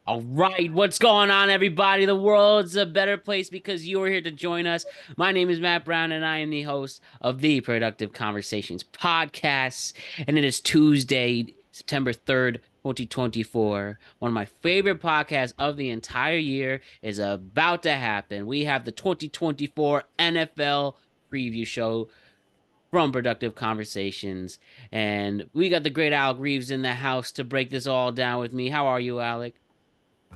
All right, what's going on, everybody? The world's a better place because you are here to join us. My name is Matt Brown, and I am the host of the Productive Conversations podcast. And it is Tuesday, September 3rd, 2024. One of my favorite podcasts of the entire year is about to happen. We have the 2024 NFL preview show from Productive Conversations. And we got the great Alec Reeves in the house to break this all down with me. How are you, Alec?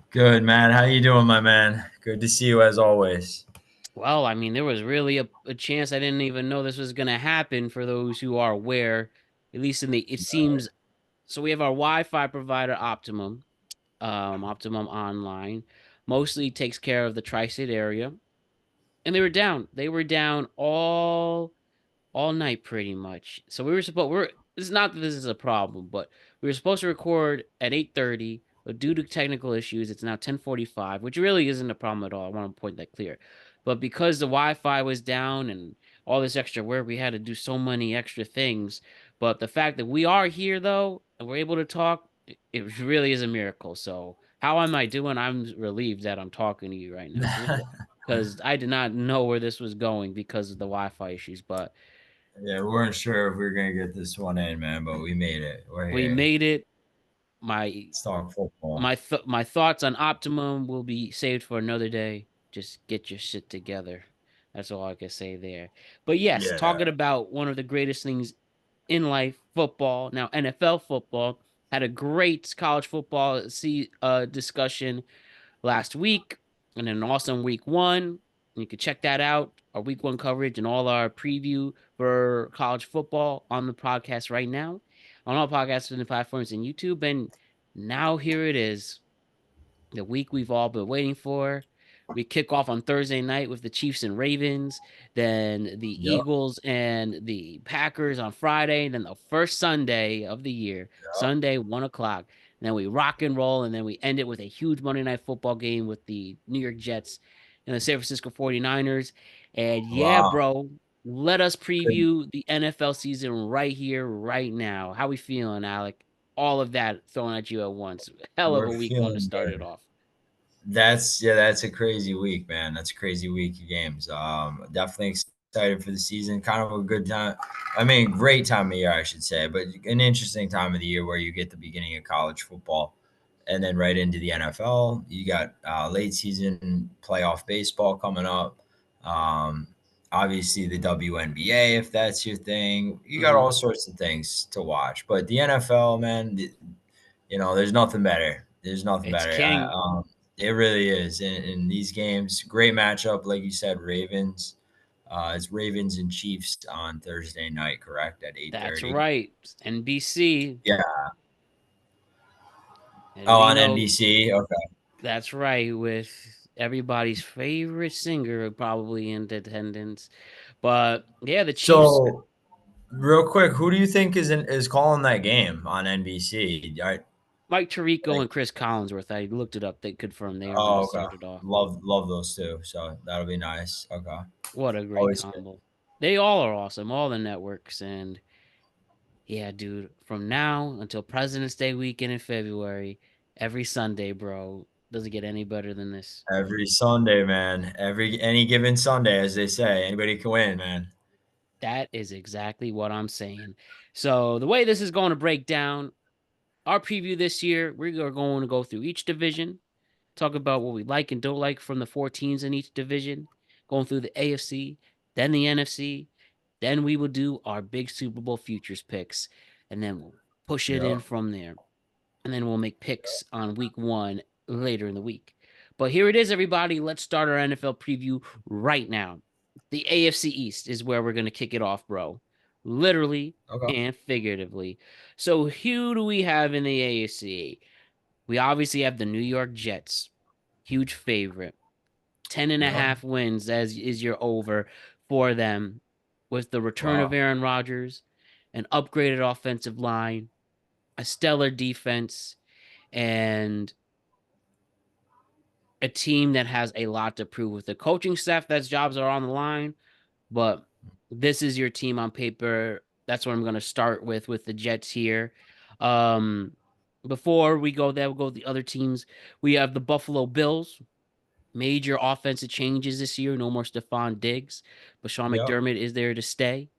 Good, man. How you doing, my man? Good to see you as always. Well, I mean, there was really a chance I didn't even know this was going to happen for those who are aware, at least it seems. So we have our Wi-Fi provider, Optimum Online, mostly takes care of the tri-state area. And they were down. They were down all night pretty much. So it's not that this is a problem, but we were supposed to record at 8:30, but due to technical issues, it's now 10:45, which really isn't a problem at all. I want to point that clear. But because the Wi-Fi was down and all this extra work, we had to do so many extra things. But the fact that we are here though, and we're able to talk, it really is a miracle. So how am I doing? I'm relieved that I'm talking to you right now. Because I did not know where this was going because of the Wi-Fi issues, but Yeah, we weren't sure if we were gonna get this one in, man, but we made it. We're we here. made it. My Let's talk football. my thoughts on Optimum will be saved for another day. Just get your shit together. That's all I can say there. But yes, Yeah. talking about one of the greatest things in life, football. Now NFL football had a great college football discussion last week, and an awesome week one. You can check that out, our week one coverage and all our preview for college football on the podcast right now, on all podcasts and platforms and YouTube. And now here it is, the week we've all been waiting for. We kick off on Thursday night with the Chiefs and Ravens, then the Yep. Eagles and the Packers on Friday, then the first Sunday of the year, Yep. Sunday, 1 o'clock. And then we rock and roll, and then we end it with a huge Monday night football game with the New York Jets and the San Francisco 49ers. And yeah, Wow. bro, let us Good. preview the NFL season right here, right now. How we feeling, Alec? All of that thrown at you at once. Hell of We're a week one to feeling start it good. off. That's a crazy week, man. That's a crazy week of games. Definitely excited for the season. Kind of a good time. I mean, great time of year, I should say, but an interesting time of the year where you get the beginning of college football and then right into the NFL. You got late season playoff baseball coming up. Um, Obviously, the WNBA, if that's your thing. You got Mm-hmm. all sorts of things to watch. But the NFL, man, there's nothing better. There's nothing It's better. King. It really is. In these games, great matchup, like you said, Ravens. It's Ravens and Chiefs on Thursday night, correct? At eight That's thirty. right. NBC. Yeah. And Oh, we on know NBC. Okay. that's right, with everybody's favorite singer probably in attendance. But yeah, the Chiefs, So, real quick, who do you think is calling that game on NBC? Mike Tirico Like, and Chris Collinsworth. I looked it up. They confirmed they are going to oh, okay. start it off. Love those two. So that'll be nice. Okay. What a great Always good. combo. They all are awesome, all the networks. And yeah, dude, from now until President's Day weekend in February, every Sunday, bro, doesn't get any better than this. Every Sunday, man. Every any given Sunday, as they say, anybody can win, man. That is exactly what I'm saying. So, the way this is going to break down our preview this year, we are going to go through each division, talk about what we like and don't like from the four teams in each division, going through the AFC, then the NFC, then we will do our big Super Bowl futures picks, and then we'll push it in Yep. from there. And then we'll make picks on week one later in the week. But here it is, everybody. Let's start our NFL preview right now. The AFC East is where we're going to kick it off, bro. Literally Okay. and figuratively. So, who do we have in the AFC? We obviously have the New York Jets, huge favorite. 10 and a Yep. half wins as is your over for them with the return of Wow. Aaron Rodgers, an upgraded offensive line, a stellar defense, and a team that has a lot to prove with the coaching staff that's jobs are on the line. But this is your team on paper. That's what I'm going to start with the Jets here. Um, Before we go there, we'll go to the other teams. We have the Buffalo Bills. Major offensive changes this year. No more Stephon Diggs, but Sean Yep. McDermott is there to stay.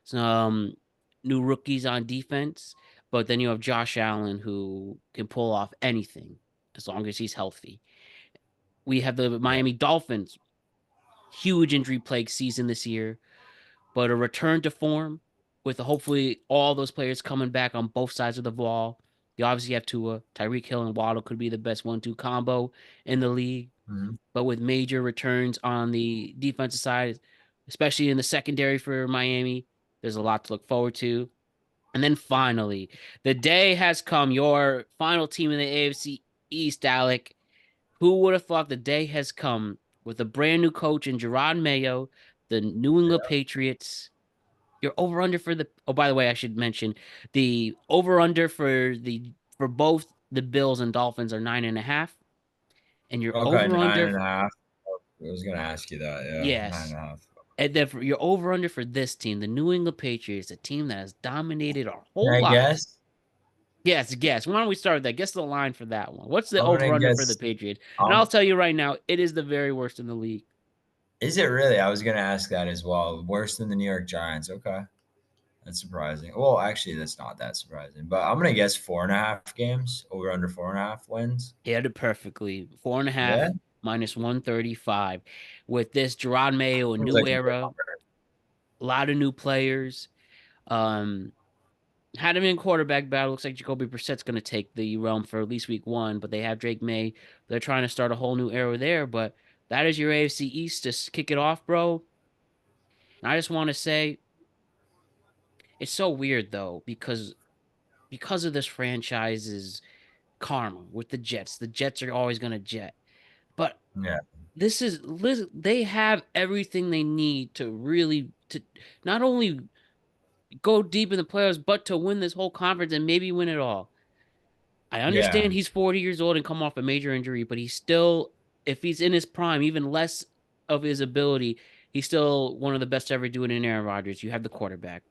Some new rookies on defense, but then you have Josh Allen who can pull off anything as long as he's healthy. We have the Yeah. Miami Dolphins. Huge injury plague season this year, but a return to form with hopefully all those players coming back on both sides of the ball. You obviously have Tua, Tyreek Hill, and Waddle could be the best 1-2 combo in the league, Mhm. but with major returns on the defensive side, especially in the secondary for Miami, there's a lot to look forward to. And then finally, the day has come. Your final team in the AFC East, Alec. Who would have thought the day has come with a brand new coach in Gerard Mayo, the New England Patriots? Your over under for the by the way, I should mention the over under for both the Bills and Dolphins are 9.5, and your Okay, over nine under and a half. I was gonna ask you that. Yeah, nine yes, and a half. and then for your over under for this team, the New England Patriots, a team that has dominated our Can whole I lives. guess? Yes, guess. Why don't we start with that? Guess the line for that one. What's the I'm over gonna under for the guess. Patriots? And I'll Um, tell you right now, it is the very worst in the league. is it really? I was gonna ask that as well. Worse than the New York Giants. Okay, that's surprising. Well, actually, that's not that surprising. But I'm gonna guess 4.5 games over under 4.5 wins. Hit it perfectly. Four and a Yeah, half minus 135. With this Gerard Mayo, a seems new like a good era, number. a lot of new players. Um, had him in quarterback battle. Looks like Jacoby Brissett's going to take the realm for at least week one, but they have Drake May. They're trying to start a whole new era there. But that is your AFC East to kick it off, bro. And I just want to say it's so weird though because of this franchise's karma with the Jets. The Jets are always going to jet, but Yeah, they have everything they need to really to not only go deep in the playoffs, but to win this whole conference and maybe win it all. I yeah, understand he's 40 years old and come off a major injury, but he's still, if he's in his prime, even less of his ability, he's still one of the best to ever do it in Aaron Rodgers. You have the quarterback.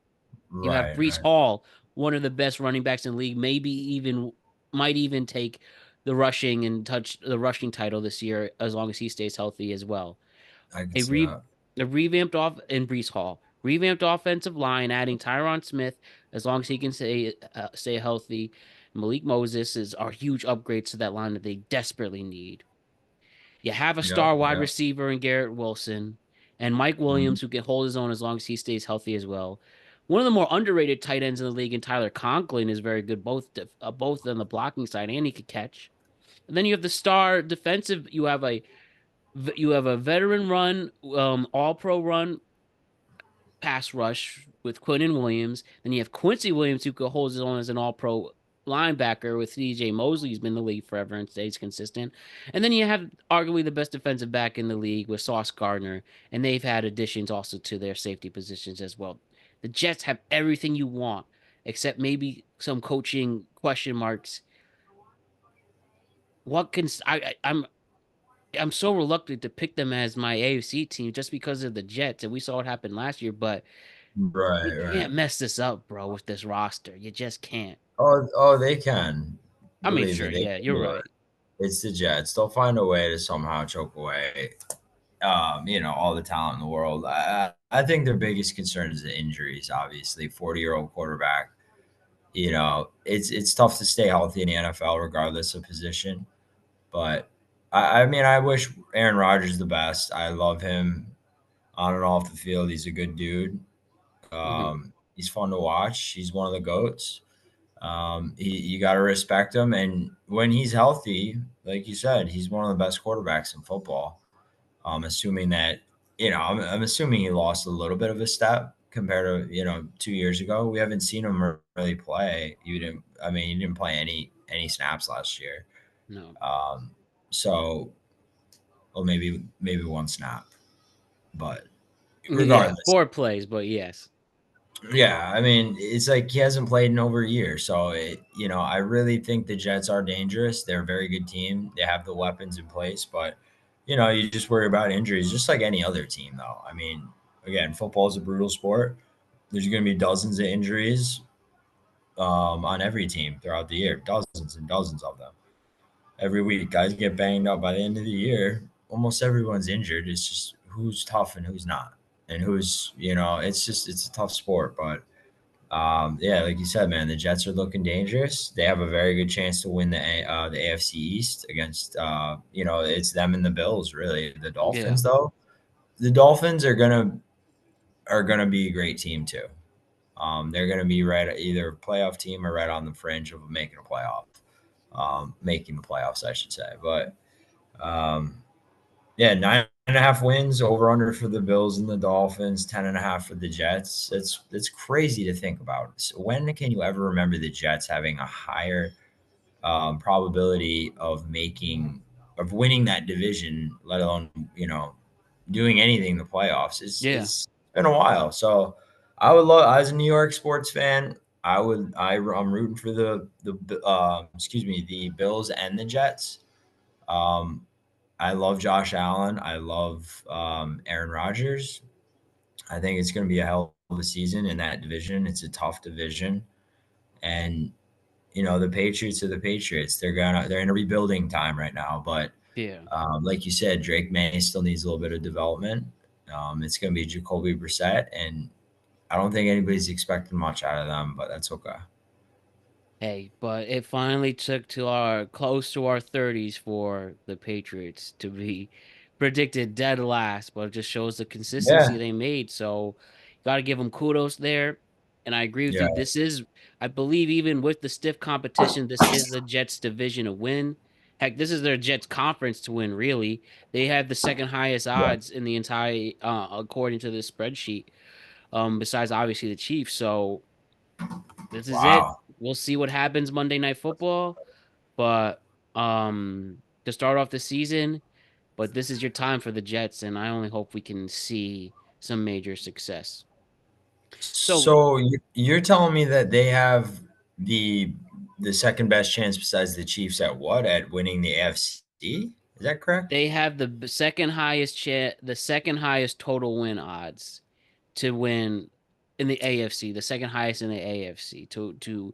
You have right, Brees right. Hall, one of the best running backs in the league, might even take the rushing and touch the rushing title this year as long as he stays healthy as well. I can A see re that. a revamped off in Brees Hall, revamped offensive line, adding Tyron Smith as long as he can stay healthy. Malik Moses are huge upgrades to that line that they desperately need. You have a Yep, star wide yep. receiver in Garrett Wilson and Mike Mhm. Williams who can hold his own as long as he stays healthy as well. One of the more underrated tight ends in the league, and Tyler Conklin is very good, both on the blocking side and he could catch. And then you have the star defensive. You have a veteran run, all pro run pass rush with Quinton Williams. Then you have Quincy Williams who could hold his own as an all pro linebacker with CJ Mosley, who's been in the league forever and stays consistent. And then you have arguably the best defensive back in the league with Sauce Gardner, and they've had additions also to their safety positions as well. The Jets have everything you want, except maybe some coaching question marks. What can I'm so reluctant to pick them as my AFC team just because of the Jets, and we saw what happened last year. But you Right, right. can't mess this up, bro, with this roster. You just can't. Oh, they can. I mean, Believe me, sure, they yeah, can you're do right. it. It's the Jets. They'll find a way to somehow choke away, all the talent in the world. I think their biggest concern is the injuries. Obviously, 40-year-old quarterback. It's tough to stay healthy in the NFL regardless of position. But I mean, I wish Aaron Rodgers the best. I love him on and off the field. He's a good dude. Hmm. He's fun to watch. He's one of the goats. You got to respect him, and when he's healthy, like you said, he's one of the best quarterbacks in football. Assuming that I'm assuming he lost a little bit of a step compared to 2 years ago. We haven't seen him really play. You didn't. I mean, he didn't play any snaps last year. No. Um, so, well, maybe one snap, but Yeah, regardless, 4 plays, but yes. yeah, I mean, it's like he hasn't played in over a year. So, I really think the Jets are dangerous. They're a very good team. They have the weapons in place, but, you just worry about injuries, just like any other team, though. I mean, again, football is a brutal sport. There's going to be dozens of injuries. on every team throughout the year, dozens and dozens of them. Every week, guys get banged up. By the end of the year, almost everyone's injured. It's just who's tough and who's not, and who's it's a tough sport. But yeah, like you said, man, the Jets are looking dangerous. They have a very good chance to win the AFC East against it's them and the Bills. Really, the Yeah. Dolphins though. The Dolphins are gonna be a great team too. They're gonna be right at either playoff team or right on the fringe of making a playoff, making the playoffs, I should say. But um, yeah, 9.5 wins over under for the Bills and the Dolphins, 10.5 for the Jets. It's crazy to think about. So when can you ever remember the Jets having a higher probability of winning that division, let alone doing anything in the playoffs? Yeah. It's been a while. So I would love, as a New York sports fan, I'm rooting for the Bills and the Jets. Um, I love Josh Allen. I love Aaron Rodgers. I think it's going to be a hell of a season in that division. It's a tough division, and the Patriots are the Patriots. They're in a rebuilding time right now, but Yeah. like you said, Drake May still needs a little bit of development. It's going to be Jacoby Brissett, and I don't think anybody's expecting much out of them, but that's okay. Hey, but it finally took to our close to our 30s for the Patriots to be predicted dead last, but it just shows the consistency Yeah, they made. So, got to give them kudos there. And I agree with yeah, you. This is, I believe, even with the stiff competition, this is the Jets' division to win. Heck, this is their Jets conference to win, really. They have the second highest yeah. odds in the entire, according to this spreadsheet, besides obviously the Chiefs. So, this is it. Wow. We'll see what happens Monday Night Football, but to start off the season, but this is your time for the Jets, and I only hope we can see some major success. So So you're telling me that they have the the second best chance besides the Chiefs at what? At winning the AFC? Is that correct? they have the second highest the second highest total win odds to win in the AFC, the second highest in the AFC to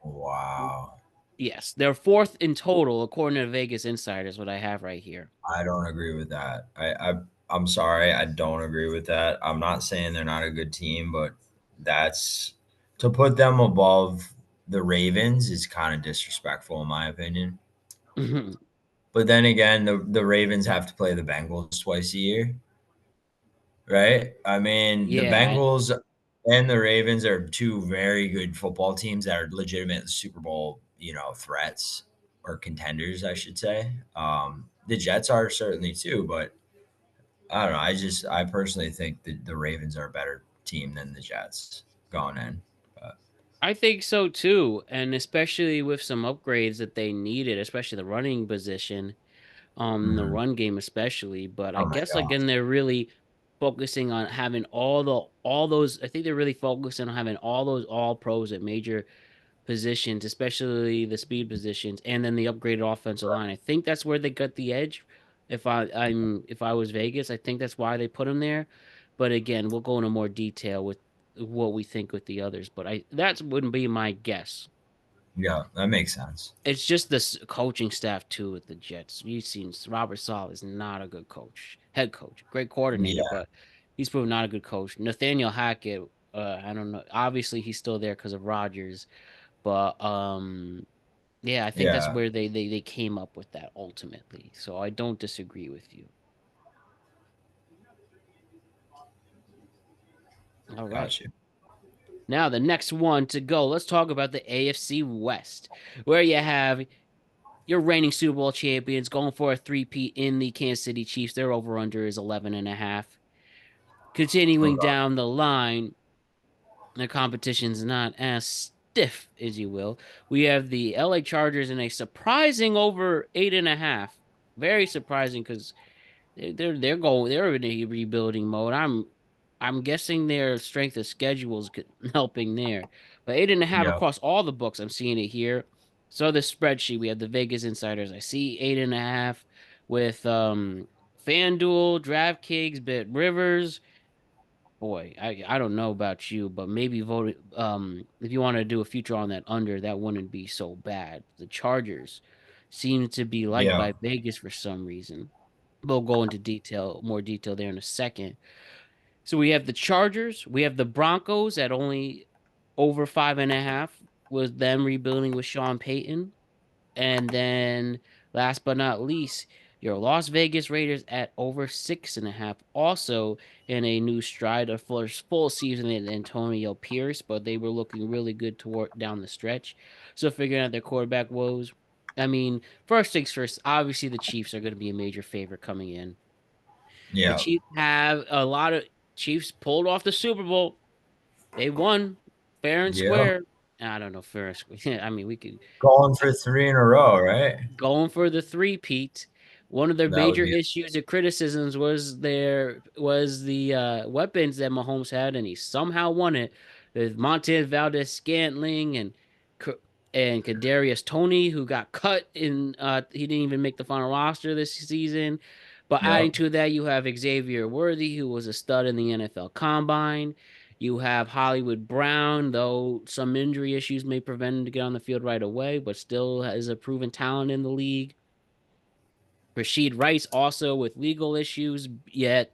Wow. yes, they're fourth in total according to Vegas Insiders, what I have right here. I don't agree with that. I'm sorry, I don't agree with that. I'm not saying they're not a good team, but that's to put them above the Ravens is kind of disrespectful in my opinion. But then again, the Ravens have to play the Bengals twice a year. Right? I mean, the Yeah, Bengals and the Ravens are two very good football teams that are legitimate Super Bowl, threats or contenders, I should say. The Jets are certainly too, but I don't know. I personally think that the Ravens are a better team than the Jets going in. But, I think so too, and especially with some upgrades that they needed, especially the running position, the mhm. run game especially. But I Oh my guess God. again they're really focusing on having all those. I think they're really focusing on having all those all pros at major positions, especially the speed positions, and then the upgraded offensive line. I think that's where they got the edge. If I was Vegas, I think that's why they put him there. But again, we'll go into more detail with what we think with the others. But I that wouldn't be my guess. Yeah, that makes sense. It's just this coaching staff too with the Jets. You've seen Robert Saleh is not a good coach, head coach, great coordinator, Yeah, but he's proven not a good coach. Nathaniel Hackett, I don't know. Obviously, he's still there because of Rodgers, but yeah, I think that's yeah, where they came up with that ultimately. So I don't disagree with you. All right. got you. Now the next one to go. Let's talk about the AFC West, where you have your reigning Super Bowl champions going for a three-peat in the Kansas City Chiefs. Their over/under is 11.5. Continuing Okay. down the line, the competition's not as stiff as you will. We have the LA Chargers in a surprising over 8.5. Very surprising because they're in a rebuilding mode. I'm guessing their strength of schedule is helping there. But 8.5 Yeah, across all the books. I'm seeing it here. So the spreadsheet we have the Vegas Insiders. I see 8.5 with FanDuel, DraftKings, Bet Rivers, boy, I don't know about you, but maybe vote if you want to do a future on that under, that wouldn't be so bad. The Chargers seem to be liked Yeah, by Vegas for some reason. We'll go into more detail there in a second. So we have the Chargers, we have the Broncos at only over 5.5, with them rebuilding with Sean Payton. And then last but not least, your Las Vegas Raiders at over 6.5. Also in a new stride of first full season in Antonio Pierce, but they were looking really good toward down the stretch. So figuring out their quarterback woes. I mean, first things first, obviously the Chiefs are going to be a major favorite coming in. The yeah, Chiefs have a lot of Chiefs pulled off the Super Bowl. They won fair and yeah. square. I don't know, fair and square. I mean, we could Going for three in a row, right? going for the three-peat. One of their That would major be issues and criticisms was the weapons that Mahomes had, and he somehow won it with Montez Valdez Scantling and Kadarius Toney, who got cut in. He didn't even make the final roster this season. But yeah. adding to that, you have Xavier Worthy, who was a stud in the NFL Combine. You have Hollywood Brown, though some injury issues may prevent him to get on the field right away, but still is a proven talent in the league. Rashid Rice also with legal issues, yet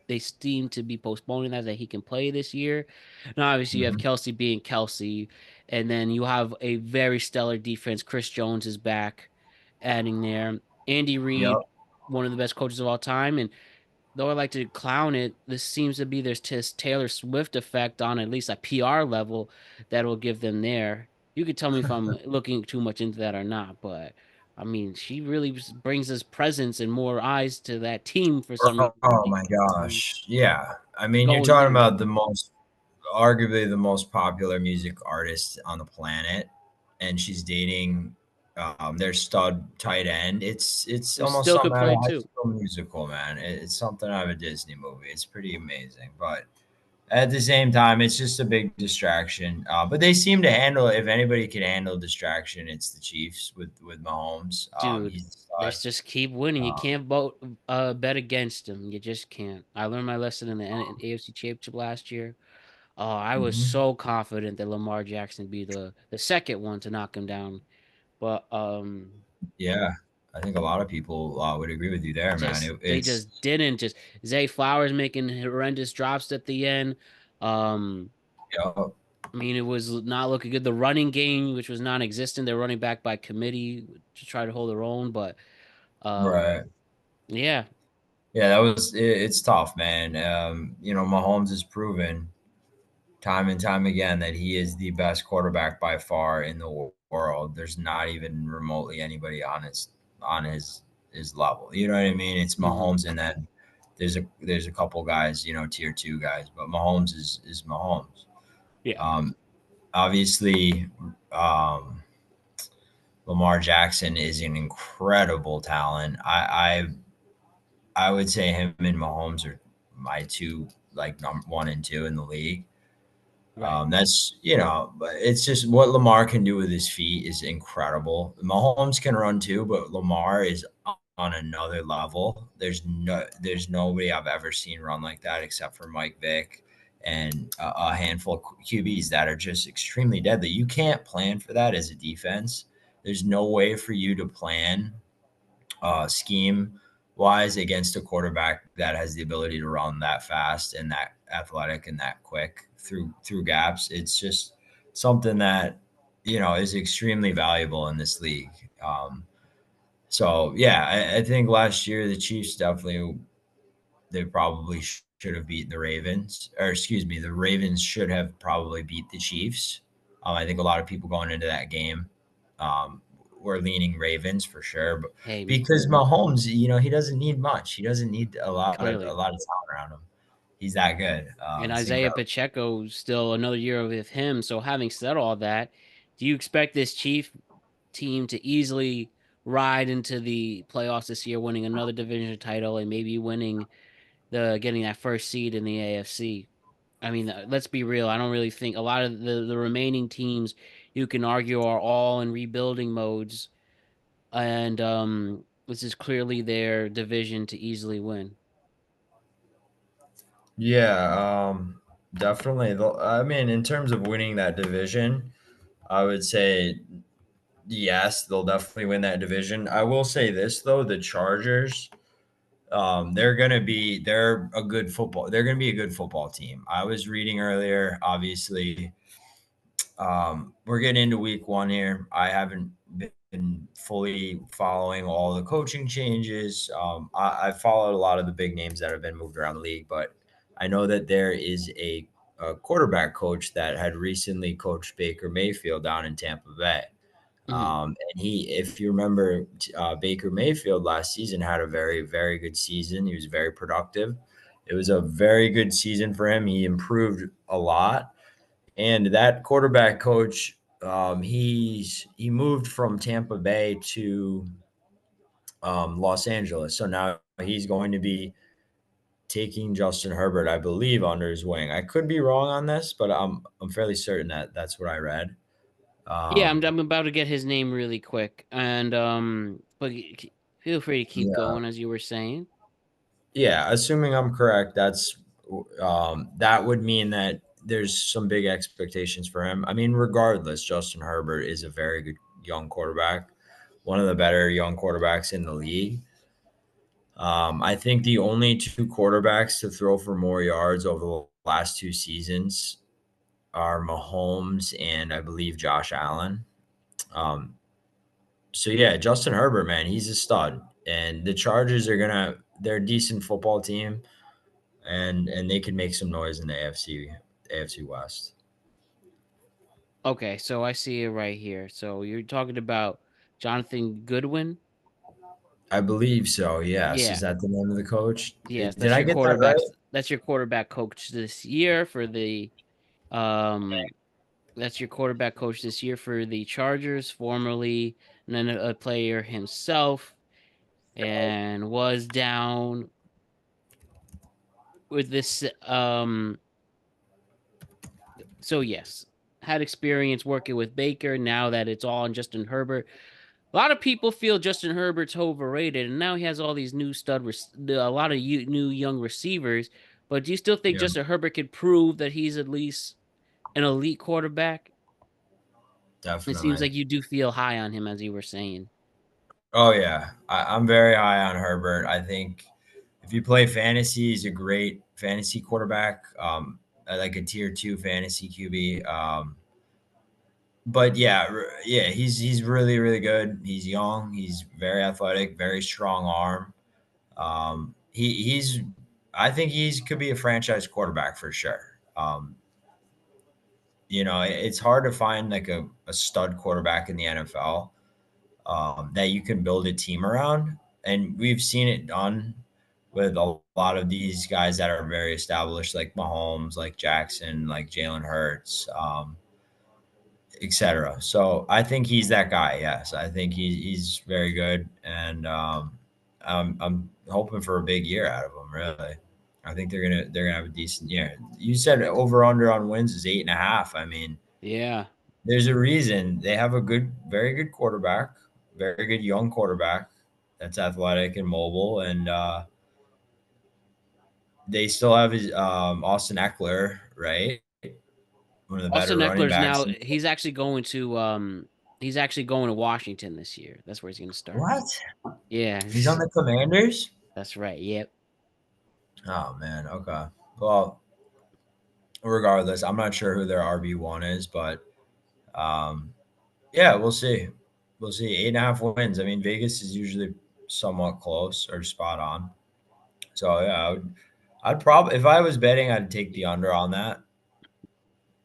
they seem to be postponing that he can play this year. And obviously you have Mhm. Kelsey being Kelsey, and then you have a very stellar defense. Chris Jones is back, adding there. Andy Yep. Reid, one of the best coaches of all time, and though I like to clown it, this seems to be there's this Taylor Swift effect on at least a PR level that will give them there. You could tell me if I'm looking too much into that or not, but I mean, she really brings us presence and more eyes to that team for some Oh, reason. oh my gosh. Yeah. I mean, you're Going talking there. about arguably the most popular music artist on the planet, and she's dating their stud tight end. It's Who almost still something could out of play a High too. School Musical, man. It's something out of a Disney movie. It's pretty amazing, but at the same time, it's just a big distraction. But they seem to handle it. If anybody can handle distraction, it's the Chiefs with Mahomes. Dude, He's a stud. let's just keep winning. You Um, can't bet against them. You just can't. I learned my lesson in the AFC Championship last year. Oh, I was mhm. so confident that Lamar Jackson be the second one to knock him down. But Yeah, I think a lot of people would agree with you there, man. they It's just didn't. Just Zay Flowers making horrendous drops at the end. Um you know, I mean, it was not looking good. The running game, which was non-existent, they're running back by committee to try to hold their own. But right. yeah, Yeah, it's tough, man. Mahomes has proven time and time again that he is the best quarterback by far in the world. There's not even remotely anybody on his level. You know what I mean? It's hmm Mahomes, and then there's a couple guys, tier two guys, but Mahomes is Mahomes. yeah, Um, Obviously, um, Lamar Jackson is an incredible talent. I would say him and Mahomes are my two, like, number one and two in the league. right. But it's just what Lamar can do with his feet is incredible. Mahomes can run too, but Lamar is on another level. There's nobody I've ever seen run like that except for Mike Vick and a handful of QBs that are just extremely deadly. You can't plan for that as a defense. There's no way for you to plan scheme wise against a quarterback that has the ability to run that fast and that athletic and that quick through gaps. It's just something that is extremely valuable in this league. So yeah, I think last year the Chiefs definitely they probably should have beaten the Ravens, or excuse me, the Ravens should have probably beat the Chiefs. I think a lot of people going into that game were leaning Ravens for sure, but Hey, because Mahomes, he doesn't need much. He doesn't need a clearly. lot of talent around him. He's that good. And It's Isaiah incredible. Pacheco still another year with him. So having said all that, do you expect this Chief team to easily ride into the playoffs this year, winning another division title and maybe winning the getting that first seed in the AFC? I mean, let's be real. I don't really think a lot of the remaining teams you can argue are all in rebuilding modes, and this is clearly their division to easily win. Yeah. definitely. I mean, in terms of winning that division, I would say yes, they'll definitely win that division. I will say this though, the Chargers, they're gonna be a good football team. I was reading earlier, obviously, we're getting into week one here. I haven't been fully following all the coaching changes. I followed a lot of the big names that have been moved around the league, but I know that there is a quarterback coach that had recently coached Baker Mayfield down in Tampa Bay. Mhm. And if you remember, Baker Mayfield last season had a very, very good season. He was very productive. It was a very good season for him. He improved a lot. And that quarterback coach, he moved from Tampa Bay to Los Angeles. So now he's going to be taking Justin Herbert, I believe, under his wing. I could be wrong on this, but I'm fairly certain that that's what I read. Yeah, I'm Um, I'm about to get his name really quick, and but feel free to keep yeah, going as you were saying. yeah. Assuming I'm correct, that would mean that there's some big expectations for him. I mean, regardless, Justin Herbert is a very good young quarterback, one of the better young quarterbacks in the league. I think the only two quarterbacks to throw for more yards over the last two seasons are Mahomes and I believe Josh Allen. Um, so yeah, Justin Herbert, man, he's a stud, and the Chargers they're a decent football team, and they can make some noise in the AFC West. Okay, so I see it right here. So you're talking about Jonathan Goodwin. I believe so. Yes, is Yeah, that the name of the coach? yes, Did I get that right? That's your quarterback coach this year for the um. That's your quarterback coach this year for the Chargers, formerly and then a player himself, and was down with this. So yes, had experience working with Baker. Now that it's all on Justin Herbert, a lot of people feel Justin Herbert's overrated, and now he has all these new a lot of new young receivers. But do you still think Yeah, Justin Herbert could prove that he's at least an elite quarterback? It seems definitely. like you do feel high on him, as you were saying. Oh yeah, I'm very high on Herbert. I think if you play fantasy, he's a great fantasy quarterback. Like a tier two fantasy QB. But yeah, yeah, he's really really good. He's young. He's very athletic, very strong arm. He's I think he's could be a franchise quarterback for sure. It's hard to find like a stud quarterback in the NFL that you can build a team around. And we've seen it done with a lot of these guys that are very established, like Mahomes, like Jackson, like Jalen Hurts, etc. So I think he's that guy. Yes, I think he's very good, and I'm hoping for a big year out of him. Really, I think they're gonna have a decent year. You said over under on wins is 8.5. I mean, Yeah. there's a reason they have a very good quarterback, very good young quarterback that's athletic and mobile, and they still have his Austin Eckler, right? One of the better Austin running Eckler's backs. now he's actually going to Washington this year. That's where he's going to start. What? Yeah, He's on the Commanders? that's right. Yep. Oh man, okay. Well, regardless, I'm not sure who their RB1 is, but um, yeah, we'll see. We'll see. 8.5 wins. I mean, Vegas is usually somewhat close or spot on. So yeah, I'd probably if I was betting, I'd take the under on that.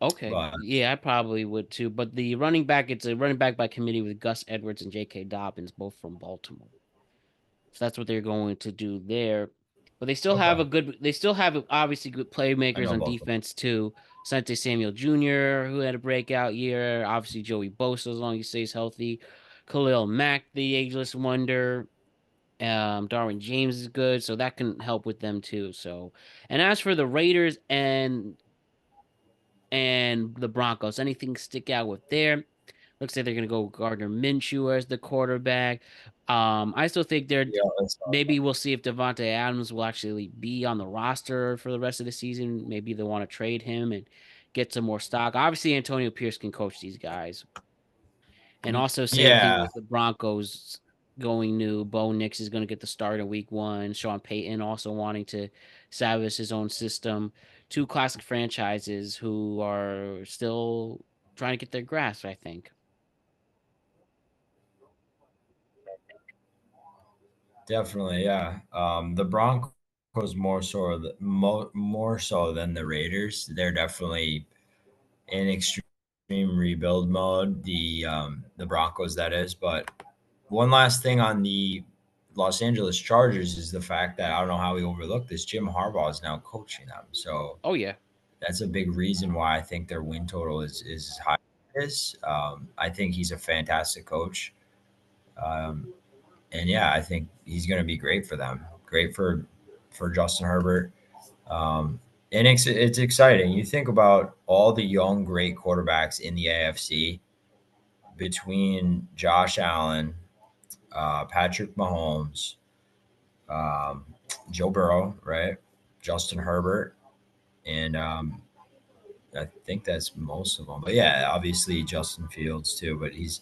Okay. But Yeah, I probably would too. But the running back, it's a running back by committee with Gus Edwards and J.K. Dobbins, both from Baltimore. So that's what they're going to do there. But okay, they still have obviously good I playmakers know on both of them. defense too. Sante Samuel Jr., who had a breakout year. Obviously Joey Bosa, as long as he stays healthy. Khalil Mack, the ageless wonder. Darwin James is good, so that can help with them too. So, and as for the Raiders and the Broncos, anything stick out with there? Looks like they're going to go Gardner Minshew as the quarterback. I still think they're Yeah, that's maybe we'll see if Devontae Adams will actually be on the roster for the rest of the season. Maybe they want to trade him and get some more stock. Obviously, Antonio Pierce can coach these guys. And also, same thing yeah, with the Broncos going new. Bo Nix is going to get the start in week one. Sean Payton also wanting to establish his own system. Two classic franchises who are still trying to get their grasp, I think. definitely. Yeah. The Broncos more so than the Raiders. They're definitely in extreme rebuild mode. The Broncos, that is. But one last thing on the Los Angeles Chargers is the fact that I don't know how we overlooked this. Jim Harbaugh is now coaching them, so Oh, yeah. that's a big reason why I think their win total is as high as it is. I think he's a fantastic coach, um, and yeah, I think he's going to be great for them. Great for Justin Herbert. Um, and it's exciting. You think about all the young, great quarterbacks in the AFC between Josh Allen, Patrick Mahomes, um, Joe Burrow, right? Justin Herbert, and I think that's most of them. But yeah, obviously Justin Fields too. But he's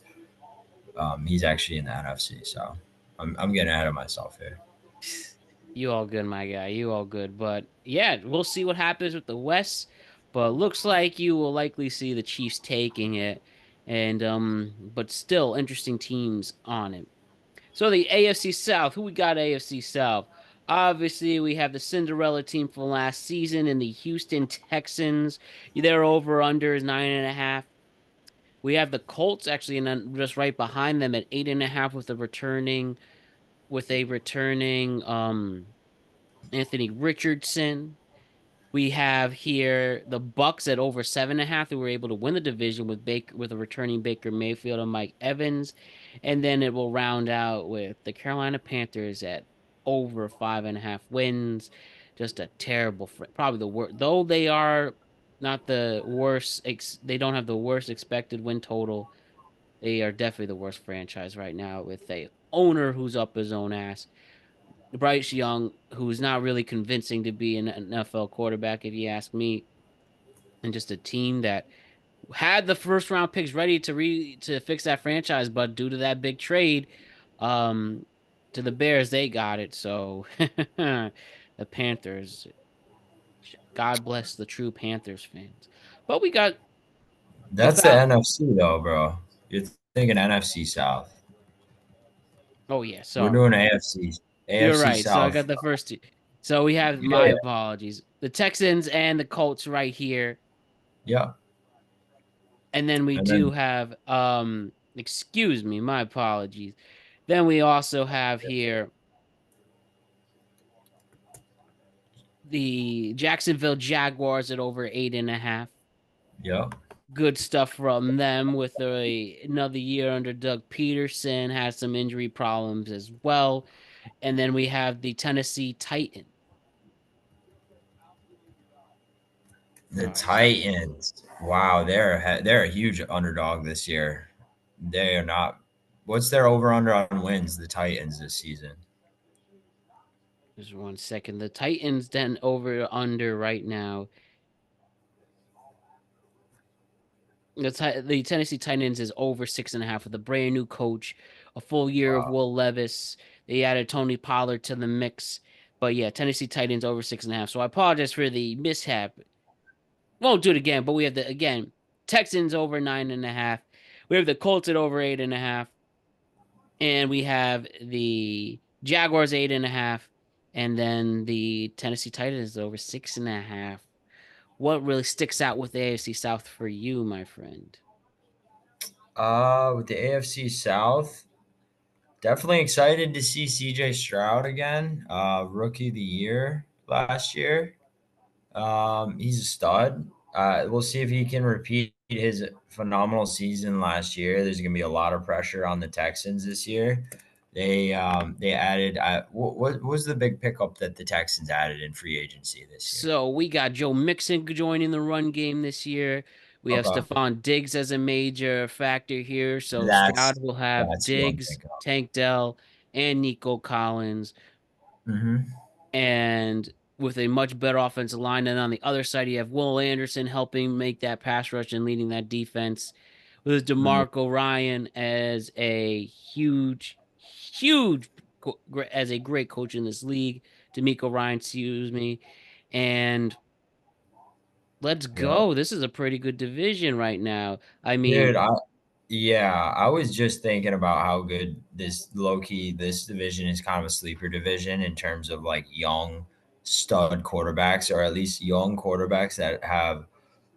actually in the NFC, so I'm getting ahead of myself here. You all good, my guy. You all good. But yeah, we'll see what happens with the West. But looks like you will likely see the Chiefs taking it. And but still interesting teams on it. So the AFC South, who we got AFC South? Obviously, we have the Cinderella team from last season in the Houston Texans. Their over under is 9.5. We have the Colts actually, and then just right behind them at 8.5 with a returning Anthony Richardson. We have here the Bucks at over 7.5, who were able to win the division with a returning Baker Mayfield and Mike Evans, and then it will round out with the Carolina Panthers at over 5.5 wins. Just a terrible, probably the worst. Though they are not the worst, they don't have the worst expected win total. They are definitely the worst franchise right now with a owner who's up his own ass. Bryce Young, who's not really convincing to be an NFL quarterback, if you ask me, and just a team that had the first round picks ready to fix that franchise, but due to that big trade, um, to the Bears, they got it. So the Panthers, God bless the true Panthers fans. But we got the That's the Falcons. NFC though, bro. You're thinking NFC South. Oh yeah, We're sorry. doing You're AFC right. So I South. got the first two. So we have Yeah, my yeah, apologies. The Texans and the Colts right here. yeah. And then we And do then have excuse me, my apologies. Then we also have here the Jacksonville Jaguars at over 8.5. yeah, Good stuff from them with another year under Doug Peterson, has some injury problems as well. And then we have the Tennessee Titans. the All right. So Titans. Wow, they're a huge underdog this year. They are not. What's their over under on wins? The Titans this season. just 1 second. The Titans then over under right now. The Tennessee Titans is over 6.5 with a brand new coach, a full year of Wow. Will Levis. They added Tony Pollard to the mix. But yeah, Tennessee Titans over 6.5. So I apologize for the mishap. Won't do it again, but we have the again Texans over 9.5. We have the Colts at over 8.5. And we have the Jaguars 8.5. And then the Tennessee Titans over 6.5. What really sticks out with the AFC South for you, my friend? With the AFC South, definitely excited to see CJ Stroud again. Rookie of the year last year. He's a stud. We'll see if he can repeat his phenomenal season last year. There's going to be a lot of pressure on the Texans this year. They added what was the big pickup that the Texans added in free agency this year? So we got Joe Mixon joining the run game this year. We have Okay. Stephon Diggs as a major factor here. So That's Stroud will have that's who I'm Diggs, thinking of. Tank Dell, and Nico Collins. Hmm. And with a much better offensive line. And on the other side, you have Will Anderson helping make that pass rush and leading that defense. With DeMarco Ryan as a huge, as a great coach in this league. D'Amico Ryan, excuse me. And let's Yeah. go. This is a pretty good division right now. I Dude, mean, I was just thinking about how good this low key this division is kind of a sleeper division in terms of like young stud quarterbacks or at least young quarterbacks that have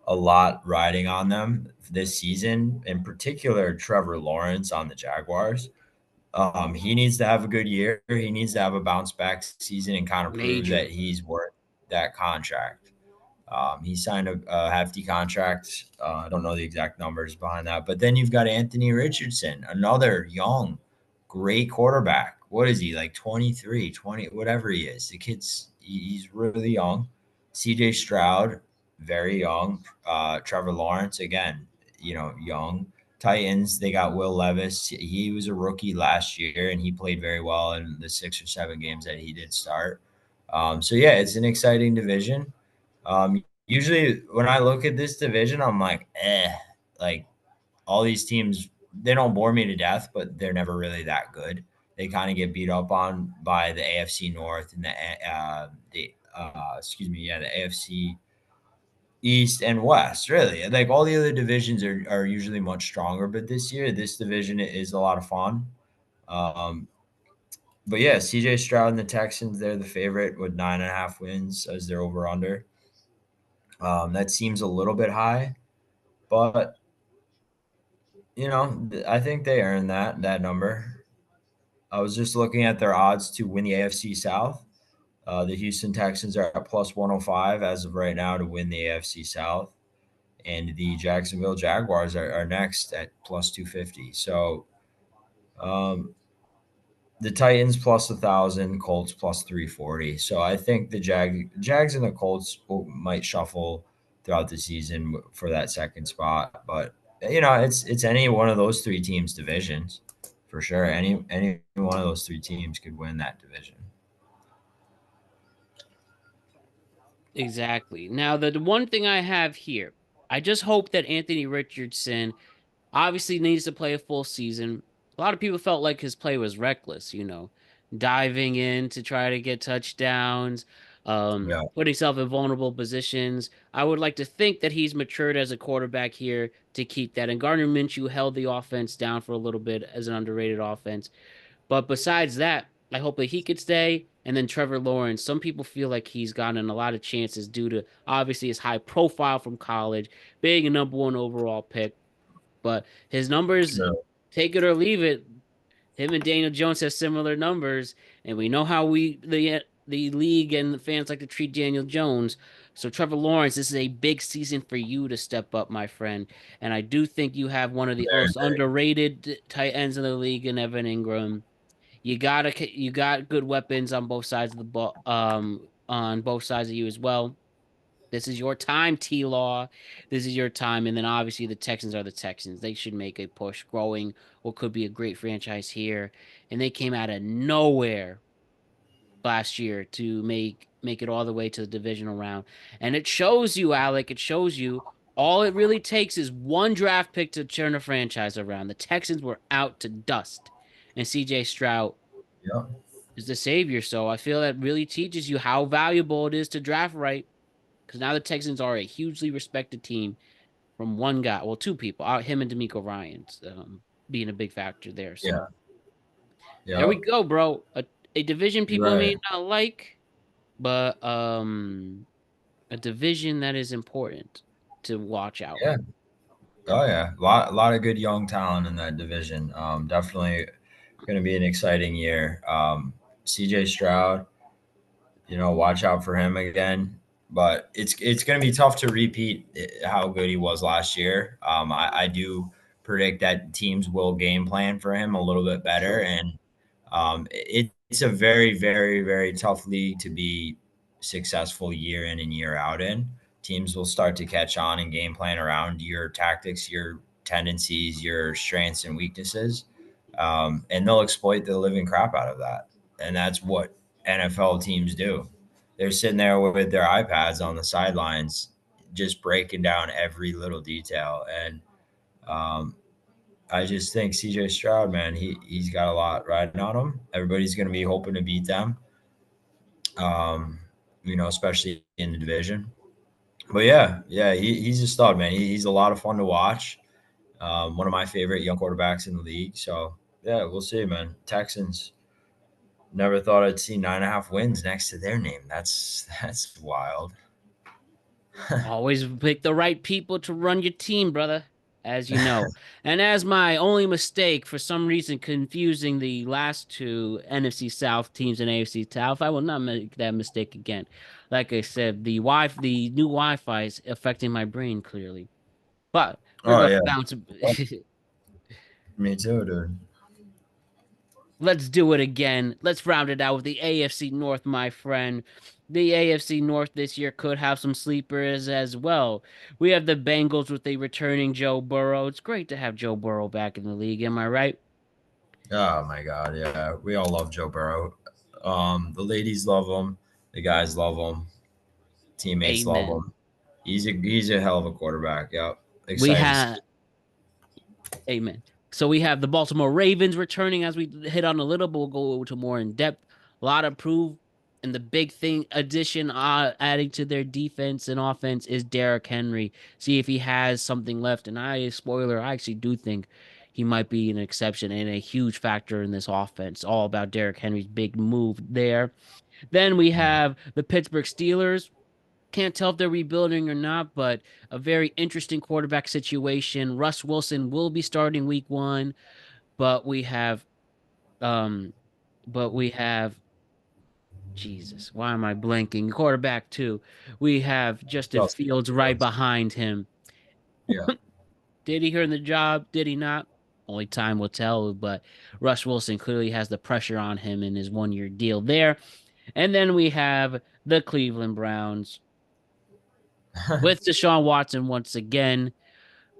a lot riding on them this season. In particular, Trevor Lawrence on the Jaguars. He needs to have a good year. He needs to have a bounce back season and kind of prove that major. he's worth that contract. He signed a hefty contract. I don't know the exact numbers behind that. But then you've got Anthony Richardson, another young, great quarterback. What is he, like 23, 20, whatever he is? The he's really young. CJ Stroud, very young. Trevor Lawrence, again, young. Titans, they got Will Levis. He was a rookie last year and he played very well in the 6 or 7 games that he did start. So, yeah, it's an exciting division. Usually when I look at this division, I'm like, like all these teams, they don't bore me to death, but they're never really that good. They kind of get beat up on by the AFC North and the AFC East and West. Really, like all the other divisions are usually much stronger, but this year this division is a lot of fun. Um, but yeah, CJ Stroud and the Texans, they're the favorite with 9.5 wins as their over under. That seems a little bit high, but I think they earned that number. I was just looking at their odds to win the AFC South. The Houston Texans are at plus 105 as of right now to win the AFC South, and the Jacksonville Jaguars are next at plus 250. So um, the Titans plus 1,000, Colts plus 340. So I think the Jags and the Colts might shuffle throughout the season for that second spot. But it's any one of those three teams' divisions for sure. Any one of those three teams could win that division. Exactly. Now, the one thing I have here, I just hope that Anthony Richardson obviously needs to play a full season. A lot of people felt like his play was reckless, diving in to try to get touchdowns, Yeah, putting himself in vulnerable positions. I would like to think that he's matured as a quarterback here to keep that. And Gardner Minshew held the offense down for a little bit as an underrated offense. But besides that, I hope that he could stay. And then Trevor Lawrence, some people feel like he's gotten a lot of chances due to obviously his high profile from college, being a number one overall pick. But his numbers, yeah, take it or leave it, him and Daniel Jones have similar numbers, and we know how the league and the fans like to treat Daniel Jones. So Trevor Lawrence, this is a big season for you to step up, my friend. And I do think you have one of the very, most underrated tight ends in the league in Evan Ingram. You got good weapons on both sides of the ball, on both sides of you as well. This is your time, T Law. This is your time. And then obviously the Texans are the Texans. They should make a push, growing what could be a great franchise here. And they came out of nowhere last year to make it all the way to the divisional round. And it shows you, Alec, it shows you all it really takes is one draft pick to turn a franchise around. The Texans were out to dust. And CJ Stroud yeah, is the savior. So I feel that really teaches you how valuable it is to draft right. Because now the Texans are a hugely respected team from one guy, well, two people, him and D'Amico Ryan's being a big factor there. yeah, So there yeah. we go, bro. A division people may Right. not like, but a division that is important to watch out. Yeah. Oh yeah, a lot of good young talent in that division. Definitely going to be an exciting year. CJ Stroud, watch out for him again. But it's going to be tough to repeat how good he was last year. I do predict that teams will game plan for him a little bit better, and it's a very, very, very tough league to be successful year in and year out in. teams will start to catch on and game plan around your tactics, your tendencies, your strengths and weaknesses, and they'll exploit the living crap out of that. And that's what NFL teams do. They're sitting there with their iPads on the sidelines, just breaking down every little detail. And um, I just think CJ Stroud, man, he's got a lot riding on him. Everybody's going to be hoping to beat them, um, especially in the division. But yeah, he's a stud, man. He's a lot of fun to watch. One of my favorite young quarterbacks in the league. So yeah, we'll see, man. Texans. Never thought I'd see 9.5 wins next to their name. That's wild. Always pick the right people to run your team, brother, as you know. And as my only mistake, for some reason, confusing the last two NFC South teams and AFC South, I will not make that mistake again. Like I said, the new Wi-Fi is affecting my brain clearly. But we're Oh going yeah, to bounce. me too, dude. Let's do it again. Let's round it out with the AFC North, my friend. The AFC North this year could have some sleepers as well. We have the Bengals with a returning Joe Burrow. It's great to have Joe Burrow back in the league. Am I right? Oh my god, yeah. We all love Joe Burrow. The ladies love him. The guys love him. Teammates love Amen. him. He's a hell of a quarterback. Yep. We Excited to see. have Amen. So we have the Baltimore Ravens returning as we hit on a little, but we'll go to more in depth. A lot of proof. And the big thing addition adding to their defense and offense is Derrick Henry. See if he has something left. And I actually do think he might be an exception and a huge factor in this offense. All about Derrick Henry's big move there. Then we have the Pittsburgh Steelers. Can't tell if they're rebuilding or not, but a very interesting quarterback situation. Russ Wilson will be starting week one, but we have um but we have Jesus, why am I blanking? Quarterback two. We have Justin Justin Fields right Fields. behind him. Yeah. Did he earn the job? Did he not? Only time will tell, but Russ Wilson clearly has the pressure on him in his 1 year deal there. And then we have the Cleveland Browns with Deshaun Watson once again.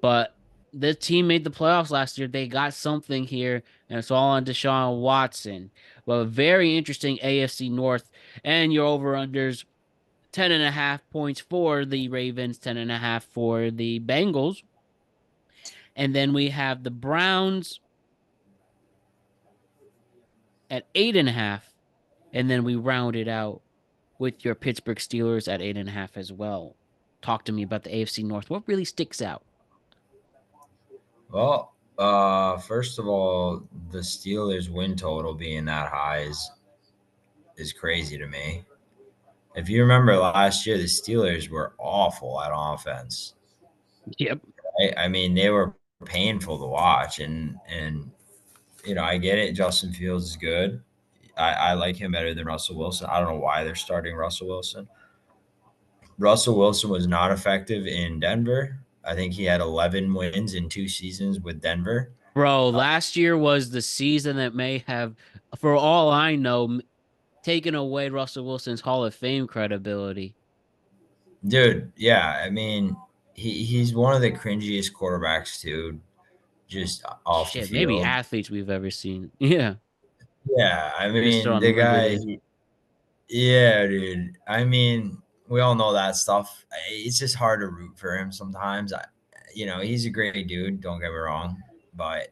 But the team made the playoffs last year. They got something here, and it's all on Deshaun Watson. But very interesting AFC North and your over-unders 10.5 points for the Ravens, 10.5 for the Bengals. And then we have the Browns at 8.5. And then we round it out with your Pittsburgh Steelers at 8.5 as well. Talk to me about the AFC North. What really sticks out? Well, first of all, the Steelers win total being that high is crazy to me. If you remember last year, the Steelers were awful at offense. Yep. Right? I mean, they were painful to watch, and I get it. Justin Fields is good. I like him better than Russell Wilson. I don't know why they're starting Russell Wilson. Russell Wilson was not effective in Denver. I think he had 11 wins in 2 seasons with Denver. Bro, last year was the season that may have, for all I know, taken away Russell Wilson's Hall of Fame credibility. Dude, yeah, I mean, he's one of the cringiest quarterbacks too, just off the Shit, maybe field. athletes we've ever seen. Yeah, Yeah, I just mean, the guy, unlimited. yeah, dude. I mean, we all know that stuff. It's just hard to root for him sometimes. He's a great dude. Don't get me wrong, but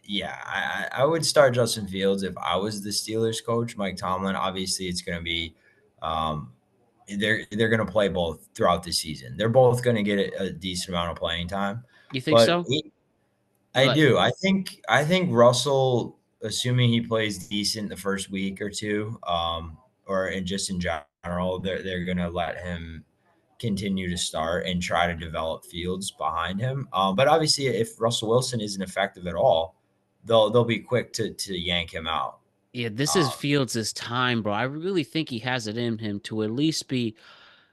yeah, I would start Justin Fields if I was the Steelers coach, Mike Tomlin. Obviously, it's going to be, um, they're going to play both throughout the season. They're both going to get a decent amount of playing time, You think but so? I Like, do. I think Russell, assuming he plays decent the first week or two, or just in general, they're gonna let him continue to start and try to develop Fields behind him. But obviously, if Russell Wilson isn't effective at all, they'll be quick to yank him out. yeah, this is Um, Fields' time, bro. I really think he has it in him to at least be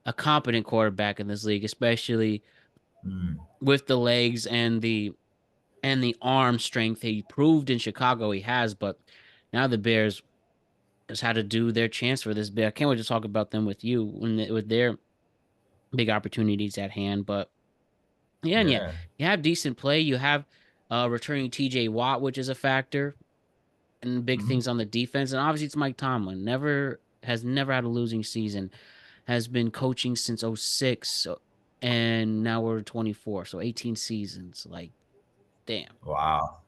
a competent quarterback in this league, especially mm. with the legs and the arm strength he proved in Chicago he has. But now the Bears just had to do their chance for this bit. I can't wait to talk about them with you with their big opportunities at hand. But yeah, and yeah, Yeah. you have decent play. You have returning TJ Watt, which is a factor, and big Mhm. things on the defense. And obviously it's Mike Tomlin. Never had a losing season. Has been coaching since '06, and now we're 24, so 18 seasons. Like, damn, Wow.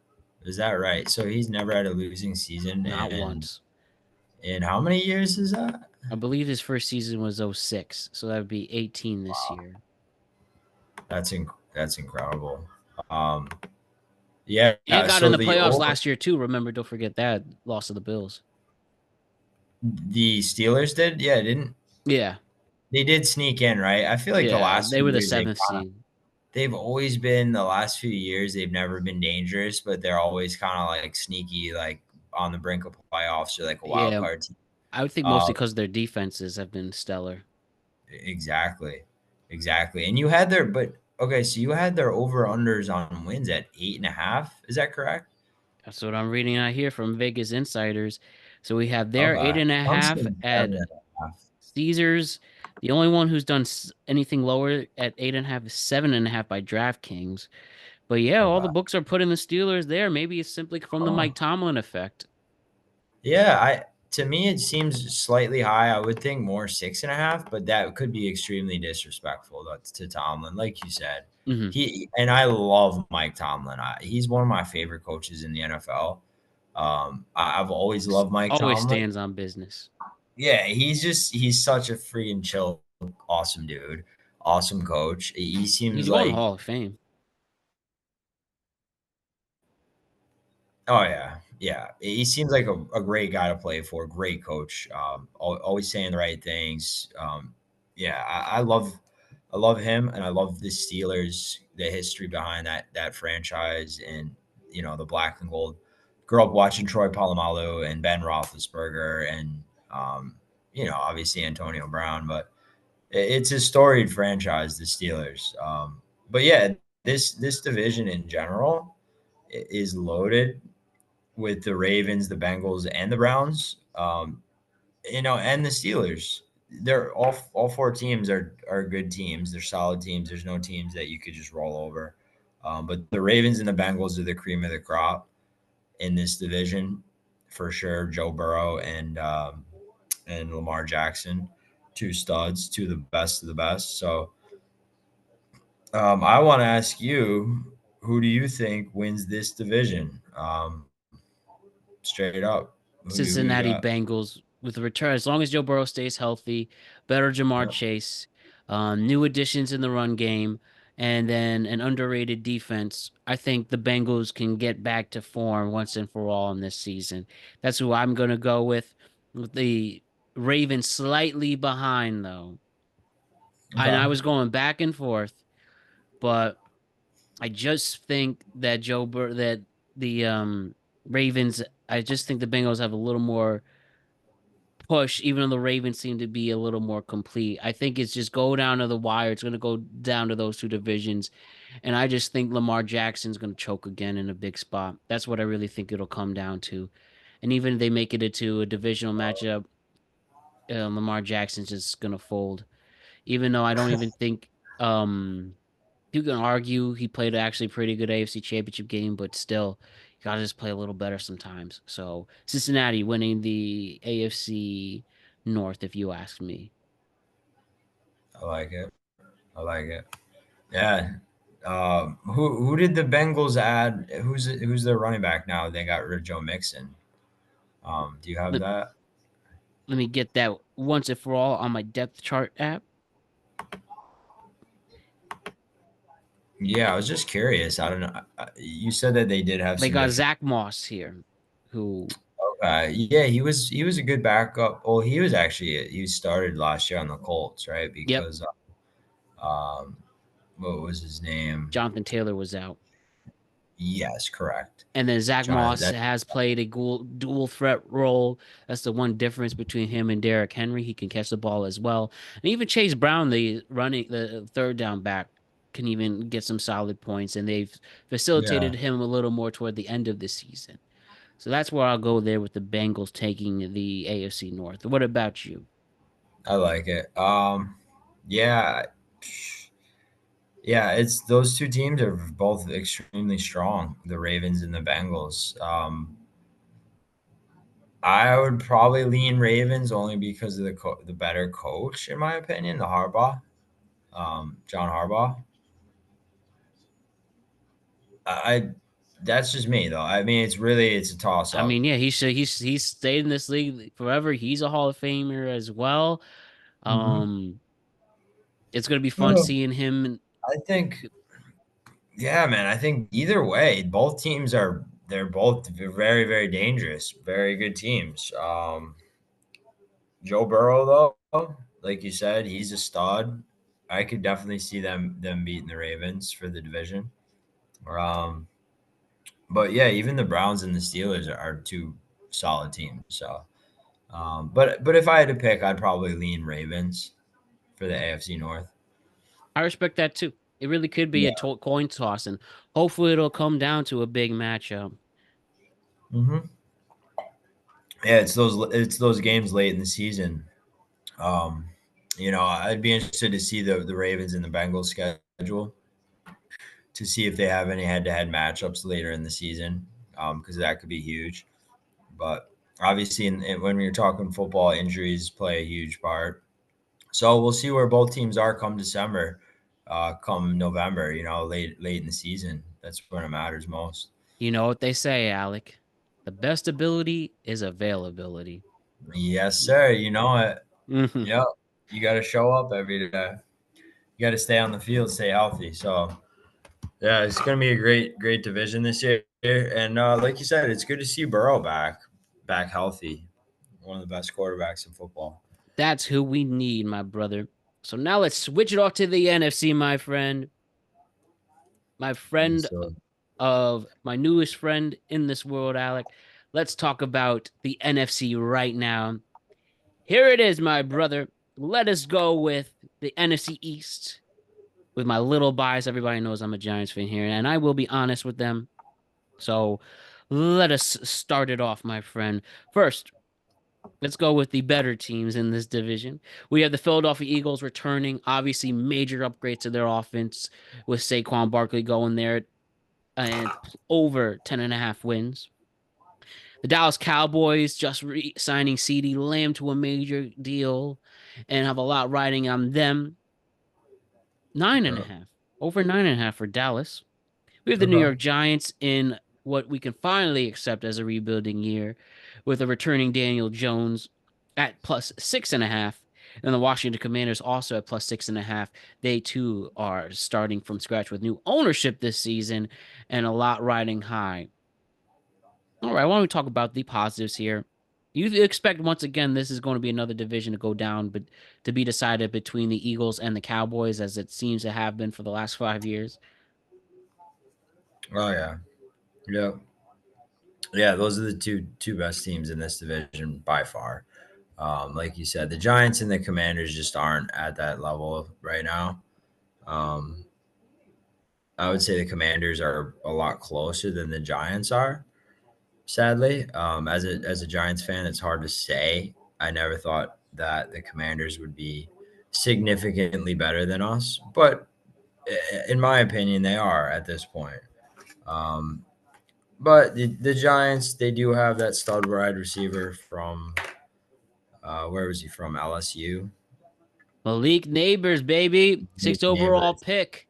Is that right? So he's never had a losing season, not and once. in how many years is that? I believe his first season was '06, so that would be 18 this Wow. year. That's incredible. Um, yeah. And got in So the playoffs last year too. Remember, don't forget that loss to the Bills. the Steelers did, yeah, didn't Yeah, they did sneak in, right? I feel like the yeah, last they few were the years seventh seed. they've always been the last few years they've never been dangerous, but they're always kind of like sneaky, like on the brink of playoffs or like a wild Yeah, card team. I would think mostly Um, because their defenses have been stellar. exactly, exactly. And you had their, but okay, so you had their over unders on wins at 8.5. Is that correct? That's what I'm reading out here from Vegas insiders. So we have their eight Okay, and a I'm half seeing at 7.5. Caesars. The only one who's done anything lower at 8.5 is 7.5 by DraftKings. But yeah, all the Okay. books are putting the Steelers there. Maybe it's simply from the Mike Oh. Tomlin effect. Yeah, I to me it seems slightly high. I would think more 6.5, but that could be extremely disrespectful to Tomlin, like you said. Hmm. He and I love Mike Tomlin. He's one of my favorite coaches in the NFL. I've always loved Mike Always Tomlin. stands on business. Yeah, he's such a freaking chill, awesome dude, awesome coach. He seems He's going to like Hall of Fame. oh yeah, yeah. He seems like a great guy to play for. Great coach. Always saying the right things. Yeah, I love him, and I love the Steelers. The history behind that franchise, and the black and gold. Grew up watching Troy Polamalu and Ben Roethlisberger, and obviously Antonio Brown. But it's a storied franchise, the Steelers. But yeah, this division in general is loaded with the Ravens, the Bengals, and the Browns. And the Steelers. They're all four teams are good teams. They're solid teams. There's no teams that you could just roll over. But the Ravens and the Bengals are the cream of the crop in this division for sure. Joe Burrow and Lamar Jackson, two studs, two of the best of the best. So I want to ask you, who do you think wins this division? Straight up, who you Cincinnati got? Bengals with a return. As long as Joe Burrow stays healthy, better Jamar Yep. Chase, new additions in the run game, and then an underrated defense. I think the Bengals can get back to form once and for all in this season. That's who I'm going to go with the Ravens slightly behind, though. And Okay. I was going back and forth, but I just think that that the Ravens, I just think the Bengals have a little more push, even though the Ravens seem to be a little more complete. I think it's just go down to the wire. It's going to go down to those two divisions. And I just think Lamar Jackson's going to choke again in a big spot. That's what I really think it'll come down to. And even if they make it into a divisional matchup, Lamar Jackson's just going to fold. Even though I don't even think you can argue he played actually pretty good AFC Championship game, but still, you gotta just play a little better sometimes. So Cincinnati winning the AFC North, if you ask me. I like it. I like it. Yeah. Who did the Bengals add? Who's their running back now? They got rid of Joe Mixon. Do you have Let, that? let me get that once and for all on my depth chart app. Yeah, I was just curious. I don't know. You said that they did have They some got different. Zach Moss here, who Yeah, he was a good backup. Well, he started last year on the Colts, right? yep, Because um, what was his name? Jonathan Taylor was out. Yes, correct. And then Zach Jonathan. Moss That has played a dual threat role. That's the one difference between him and Derrick Henry. He can catch the ball as well. And even Chase Brown, the third down back, can even get some solid points. And they've yeah, facilitated him a little more toward the end of the season. So that's where I'll go there with the Bengals taking the AFC North. What about you? I like it. Yeah. Yeah, it's those two teams are both extremely strong, the Ravens and the Bengals. I would probably lean Ravens only because of the better coach, in my opinion, the Harbaugh, John Harbaugh. I That's just me though. I mean, it's a toss I up. mean, yeah, he's stayed in this league forever. He's a Hall of Famer as well. Hmm. Um, it's gonna be fun seeing him. I think, yeah, man. I think either way, both teams are they're both very very dangerous, very good teams. Joe Burrow though, like you said, he's a stud. I could definitely see them beating the Ravens for the division. Um, but yeah, even the Browns and the Steelers are two solid teams. So, but if I had to pick, I'd probably lean Ravens for the AFC North. I respect that too. It really could be a Yeah. coin toss, and hopefully it'll come down to a big matchup. Hmm. Yeah, it's those games late in the season. Um, I'd be interested to see the Ravens and the Bengals schedule to see if they have any head-to-head matchups later in the season, because that could be huge. But obviously, when you're talking football, injuries play a huge part. So we'll see where both teams are come December, come November. Late in the season. That's when it matters most. You know what they say, Alec? The best ability is availability. Yes, sir. You know it. Mhm. Yep. You got to show up every day. You got to stay on the field, stay healthy. So yeah, it's going to be a great division this year. And like you said, it's good to see Burrow back healthy. One of the best quarterbacks in football. That's who we need, my brother. So now let's switch it off to the NFC, my friend. My Yes, friend sir. of my newest friend in this world, Alec. Let's talk about the NFC right now. Here it is, my brother. Let us go with the NFC East. With my little bias, everybody knows I'm a Giants fan here, and I will be honest with them. So let us start it off, my friend. First, let's go with the better teams in this division. We have the Philadelphia Eagles returning, obviously major upgrades to their offense with Saquon Barkley going there and over 10 and a half wins. The Dallas Cowboys just signing CeeDee Lamb to a major deal and have a lot riding on them. Nine and a Uh, half, over 9.5 for Dallas. We have the New okay. York Giants in what we can finally accept as a rebuilding year with a returning Daniel Jones at plus 6.5. And the Washington Commanders also at plus 6.5. They too are starting from scratch with new ownership this season and a lot riding high. All right, why don't we talk about the positives here? You expect once again this is going to be another division to go down, but to be decided between the Eagles and the Cowboys, as it seems to have been for the last 5 years. Oh yeah. Yep. Yeah, those are the two best teams in this division by far. Like you said, the Giants and the Commanders just aren't at that level right now. Um, I would say the Commanders are a lot closer than the Giants are. Sadly, as a Giants fan, it's hard to say. I never thought that the Commanders would be significantly better than us, but in my opinion, they are at this point. Um, but the Giants, they do have that stud wide receiver from where was he from? LSU. Malik Neighbors, baby. Nick Sixth overall Neighbors. pick.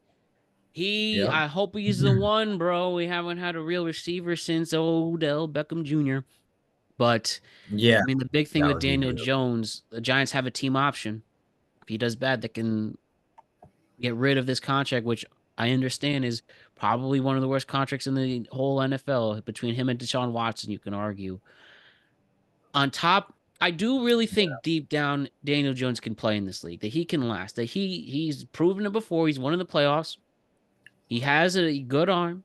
Yep. I hope he's the one, bro. We haven't had a real receiver since Odell Beckham Jr. But, Yeah, I mean, the big thing that with would be Daniel beautiful. Jones, the Giants have a team option. If he does bad, they can get rid of this contract, which I understand is probably one of the worst contracts in the whole NFL between him and Deshaun Watson, you can argue. On top, I do really think deep down Daniel Jones can play in this league, that he can last, that he's proven it before. He's won in the playoffs. He has a good arm,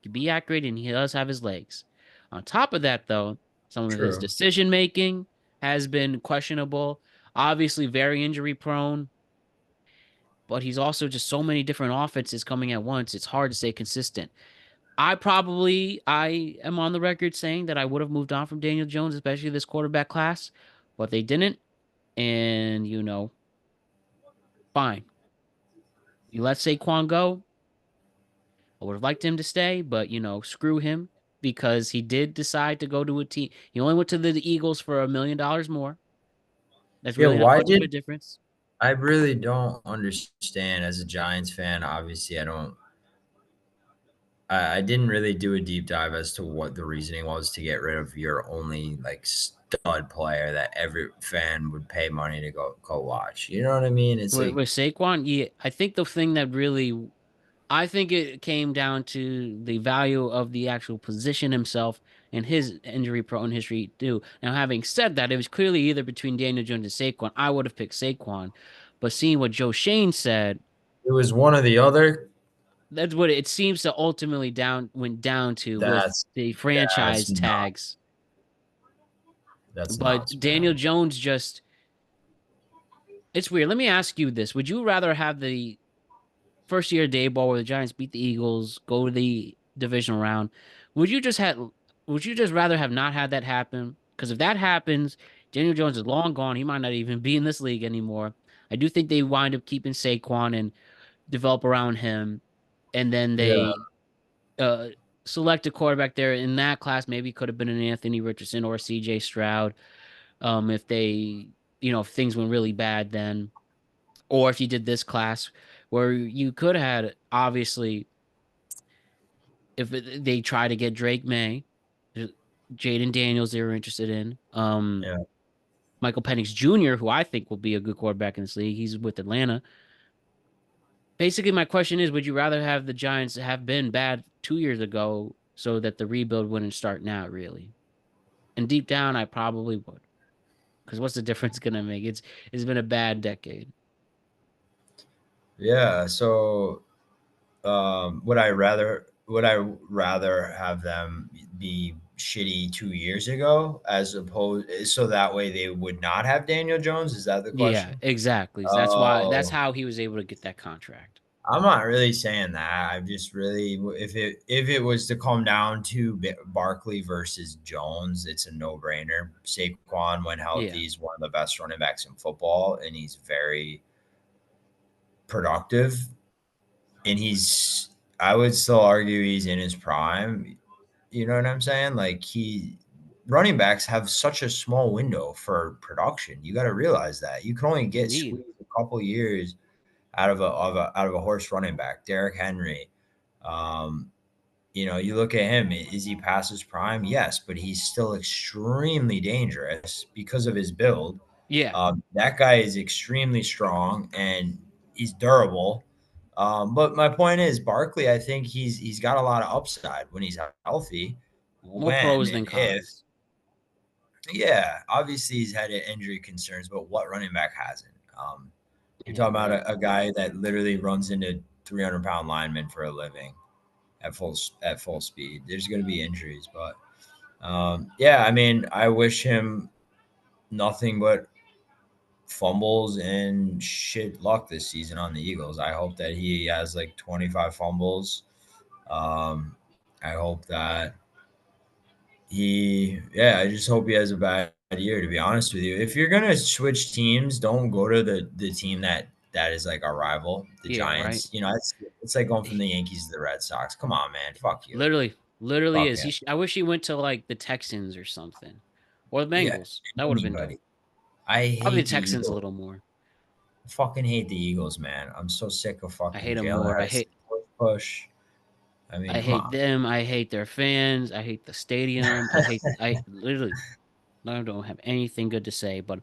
can be accurate, and he does have his legs. On top of that, though, some of his True. decision making has been questionable. Obviously, very injury prone, but he's also just so many different offenses coming at once. It's hard to stay consistent. I am on the record saying that I would have moved on from Daniel Jones, especially this quarterback class, but they didn't. And fine. You let Saquon go. I would have liked him to stay, but screw him because he did decide to go to a team. He only went to the Eagles for $1 million more. That's Yeah, really not why much of did a difference. I really don't understand as a Giants fan? Obviously, I didn't really do a deep dive as to what the reasoning was to get rid of your only like stud player that every fan would pay money to go watch. You know what I mean? It's With, like with Saquon, yeah, I think the thing that really, I think it came down to the value of the actual position himself and his injury-prone history too. Now, having said that, it was clearly either between Daniel Jones and Saquon. I would have picked Saquon, but seeing what Joe Shane said, it was one or the other. that's what it seems to ultimately went down to with That's the that's franchise not tags. that's nuts, But Daniel man. Jones just, it's weird. Let me ask you this. Would you rather have the first year day ball where the Giants beat the Eagles, go to the divisional round? Would you just have would you just rather have not had that happen? Because if that happens, Daniel Jones is long gone. He might not even be in this league anymore. I do think they wind up keeping Saquon and develop around him. And then Yeah, they uh select a quarterback there in that class. Maybe it could have been an Anthony Richardson or CJ Stroud. If they, if things went really bad then, or if you did this class where you could have had, obviously, if they try to get Drake May, Jaden Daniels they were interested in, yeah. Michael Penix Jr., who I think will be a good quarterback in this league. He's with Atlanta. Basically, my question is, would you rather have the Giants have been bad 2 years ago so that the rebuild wouldn't start now, really? And deep down, I probably would. Because what's the difference gonna make? It's been a bad decade. Yeah. So would I rather have them be shitty 2 years ago as opposed so that way they would not have Daniel Jones? Is that the Yeah, question? exactly. That's Oh, how he was able to get that contract. I'm not really saying that. I'm just really if it was to come down to Barkley versus Jones, it's a no brainer. Saquon, when Yeah. healthy, is one of the best running backs in football, and he's very productive. And I would still argue he's in his prime. You know what I'm saying? Like running backs have such a small window for production. You got to realize that you can only get Indeed. squeezed a couple years out of a horse running back. Derrick Henry, um, you look at him. Is he past his prime? Yes, but he's still extremely dangerous because of his build. Yeah. That guy is extremely strong and he's durable. But my point is, Barkley, I think he's got a lot of upside when he's healthy. More When pros than and if, cons. yeah, obviously he's had injury concerns, but what running back hasn't? You're Yeah, talking about right. a guy that literally runs into 300-pound linemen for a living at full speed. There's going to be injuries, but yeah, I mean, I wish him nothing but fumbles and shit luck this season on the Eagles. I hope that he has like 25 fumbles. Um, I hope that yeah, I just hope he has a bad year. To be honest with you, if you're gonna switch teams, don't go to the team that is like our rival, the Yeah, right. Giants. It's like going from the Yankees to the Red Sox. Come on, man, fuck you, Literally fuck is. him. I wish he went to like the Texans or something, or the Yeah, Bengals. That would have been dope. anybody. I Probably the hate the Texans a Eagles. little more. I fucking hate the Eagles, man. I'm so sick of I fucking hate them Jalen more. Hurts push. I mean, I come hate on. them. I hate their fans. I hate the stadium. I literally, I don't have anything good to say. But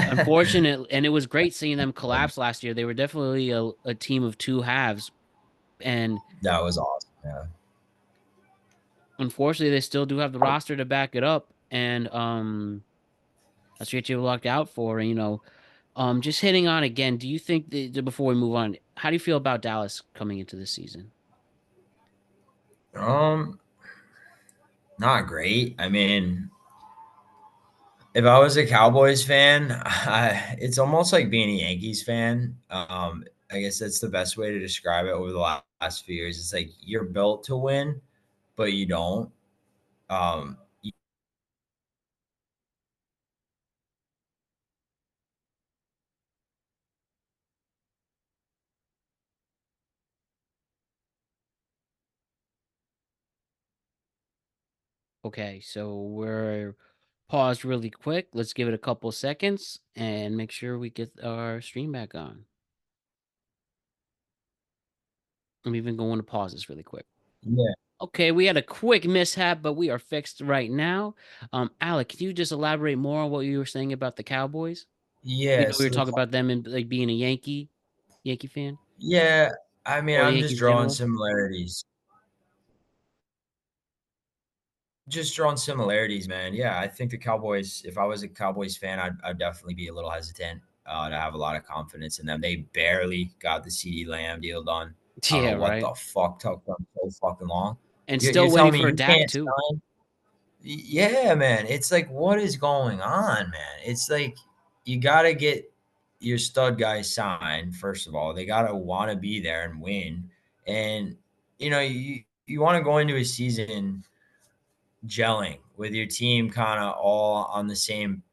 unfortunate, and it was great seeing them collapse last year. They were definitely a team of two halves, and That was awesome. Yeah. unfortunately, they still do have the roster to back it up. And that's what you lucked out for. And just hitting on again. Do you think before we move on, how do you feel about Dallas coming into this season? Um, Not great. I mean, if I was a Cowboys fan, it's almost like being a Yankees fan. I guess that's the best way to describe it over the last few years. It's like you're built to win, but you don't. Um, Okay, so we're paused really quick. Let's give it a couple seconds and make sure we get our stream back on. I'm even going to pause this really quick. Yeah. Okay, we had a quick mishap, but we are fixed right now. Alec, can you just elaborate more on what you were saying about the Cowboys? Yeah. We were So the talking about them and like being a Yankee fan, yeah, I mean, or the I'm just Yankees in drawing general. similarities. Just drawing similarities, man. Yeah, I think the Cowboys. If I was a Cowboys fan, I'd definitely be a little hesitant to have a lot of confidence in them. They barely got the CD Lamb deal done. I don't Yeah, know what right. the fuck took them so fucking long. And You're still telling waiting me for you Dak can't too. sign? Yeah, man. It's like, what is going on, man? It's like you got to get your stud guys signed. First of all, they got to want to be there and win. And you want to go into a season gelling with your team kind of all on the same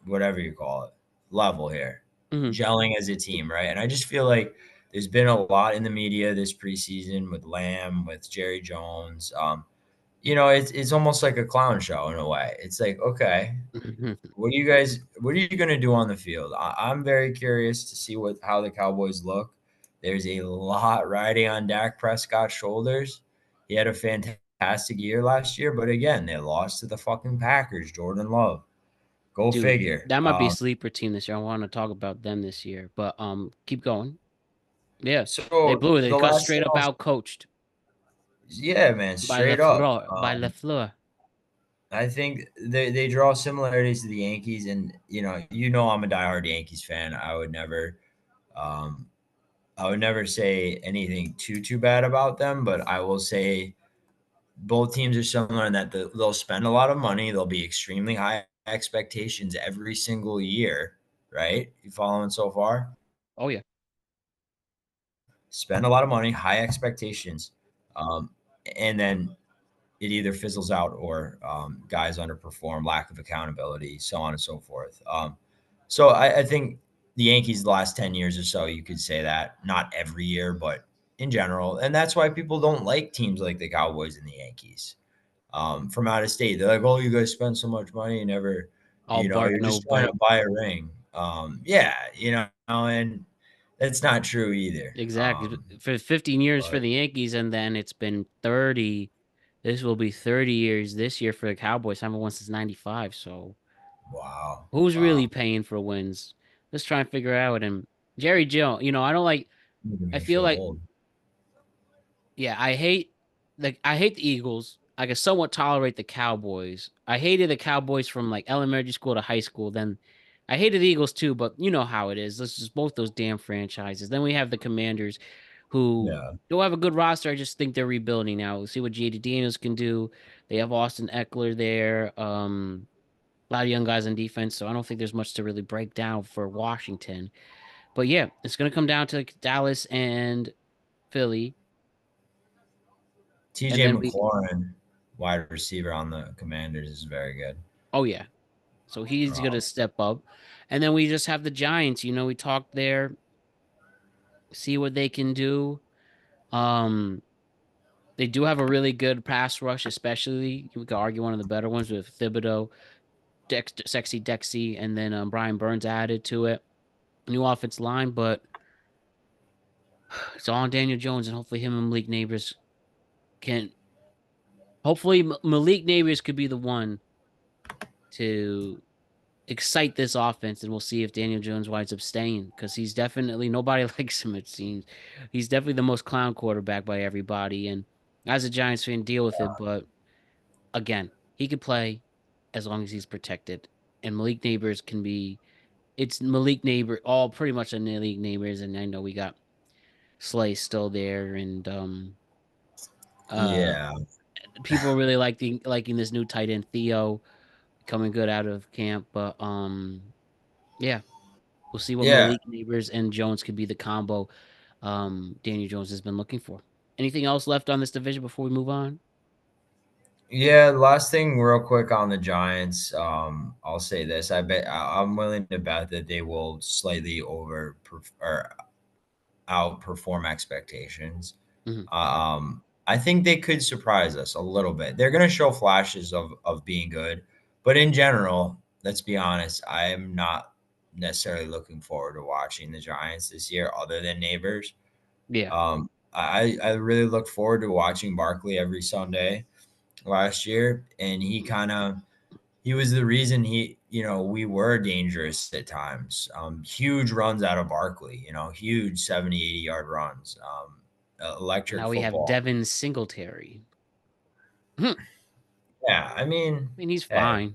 whatever you call it level here, Mhm. gelling as a team, right? And I just feel like there's been a lot in the media this preseason with Lamb, with Jerry Jones. It's almost like a clown show in a way. It's like, okay, what are you going to do on the field? I'm very curious to see how the Cowboys look. There's a lot riding on Dak Prescott's shoulders. He had a fantastic year last year, but again, they lost to the fucking Packers. Jordan Love, go Dude, figure. that might be a sleeper team this year. I want to talk about them this year, but keep going. Yeah, they So blew it. They the got last thing straight up out coached yeah, man, by straight up. Lafleur. By Lafleur. I think they draw similarities to the Yankees, and I'm a diehard Yankees fan. Um, I would never say anything too bad about them, but I will say both teams are similar in that they'll spend a lot of money. There'll be extremely high expectations every single year, right? You following so far? Oh yeah. Spend a lot of money, high expectations, um, and then it either fizzles out or guys underperform, lack of accountability, so on and so forth. So I think the Yankees the last 10 years or so, you could say that, not every year, but in general. And that's why people don't like teams like the Cowboys and the Yankees from out of state. They're like, oh, you guys spend so much money and never, All bark, you're no just trying to bite. buy a ring. Yeah, and that's not true either. Exactly. For 15 years for But the Yankees, and then it's been 30. This will be 30 years this year for the Cowboys. Haven't won since 95. So wow, who's wow. really paying for wins? Let's try and figure out. And Jerry Jones, I don't like, Making I me feel feel like, old. yeah, I hate the Eagles. I can somewhat tolerate the Cowboys. I hated the Cowboys from like elementary school to high school. Then I hated the Eagles too, but you know how it is. This is both those damn franchises. Then we have the Commanders who Yeah. don't have a good roster. I just think they're rebuilding now. We'll see what JD Daniels can do. They have Austin Eckler there. A lot of young guys on defense, so I don't think there's much to really break down for Washington. But yeah, it's gonna come down to like Dallas and Philly, and TJ then we. McLaurin, wide receiver on the Commanders, is very good. Oh yeah, so he's gonna Um, step up, and then we just have the Giants. We talked there, see what they can do. Um, they do have a really good pass rush, especially we could argue one of the better ones with Thibodeau, Sexy Dexy, and then Brian Burns added to it. New offense line, but it's all on Daniel Jones, and hopefully him and Malik Neighbors can. Hopefully Malik Neighbors could be the one to excite this offense, and we'll see if Daniel Jones winds up staying because he's definitely nobody likes him. It seems he's definitely the most clown quarterback by everybody, and as a Giants fan, deal with it. But again, he could play as long as he's protected, and Malik Neighbors can be. It's Malik Neighbor, all pretty much a Malik Neighbors, and I know we got Slay still there, and uh, yeah, people really liking this new tight end Theo coming good out of camp, but yeah. We'll see what yeah, Malik Neighbors and Jones could be the combo Daniel Jones has been looking for. Anything else left on this division before we move on? yeah. Last thing, real quick on the Giants. I'll say this: I'm willing to bet that they will slightly or outperform expectations. Mhm. Um, I think they could surprise us a little bit. They're going to show flashes of being good, but in general, let's be honest, I am not necessarily looking forward to watching the Giants this year, other than neighbors. Yeah. I really look forward to watching Barkley every Sunday last year, and he was the reason we were dangerous at times. Huge runs out of Barkley, huge 70, 80-yard runs. Electric Now we have football. Devin Singletary. I Yeah, I mean, mean, he's hey, fine,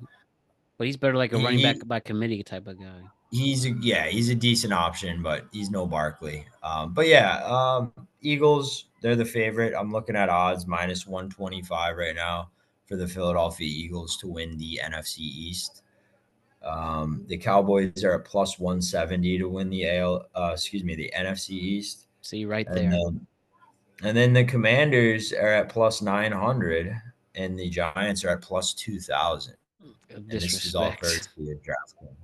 but he's better like a he, running back he by committee type of guy. he's a decent option, but he's no Barkley. But yeah, Eagles, they're the favorite. I'm looking at odds -125 right now for the Philadelphia Eagles to win the NFC East. The Cowboys are at +170 to win the NFC East, See right and there. then the Commanders are at +900, and the Giants are at +2000. And this is all Disrespect. courtesy of DraftKings.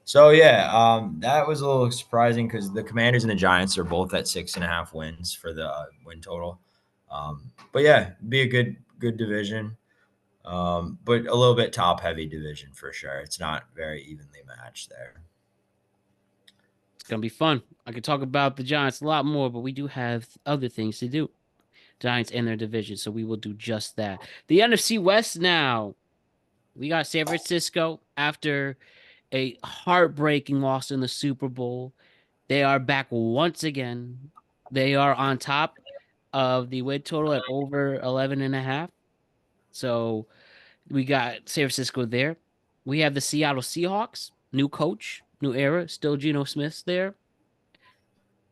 So yeah, that was a little surprising because the Commanders and the Giants are both at 6.5 wins for the win total. But yeah, be a good division, but a little bit top heavy division for sure. It's not very evenly matched there. It's gonna be fun. I could talk about the Giants a lot more, but we do have other things to do. Giants and their division, so we will do just that. The NFC West now. We got San Francisco after a heartbreaking loss in the Super Bowl. They are back once again. They are on top of the win total at over 11 and a half. So we got San Francisco there. We have the Seattle Seahawks, new coach, new era, still Geno Smith's there.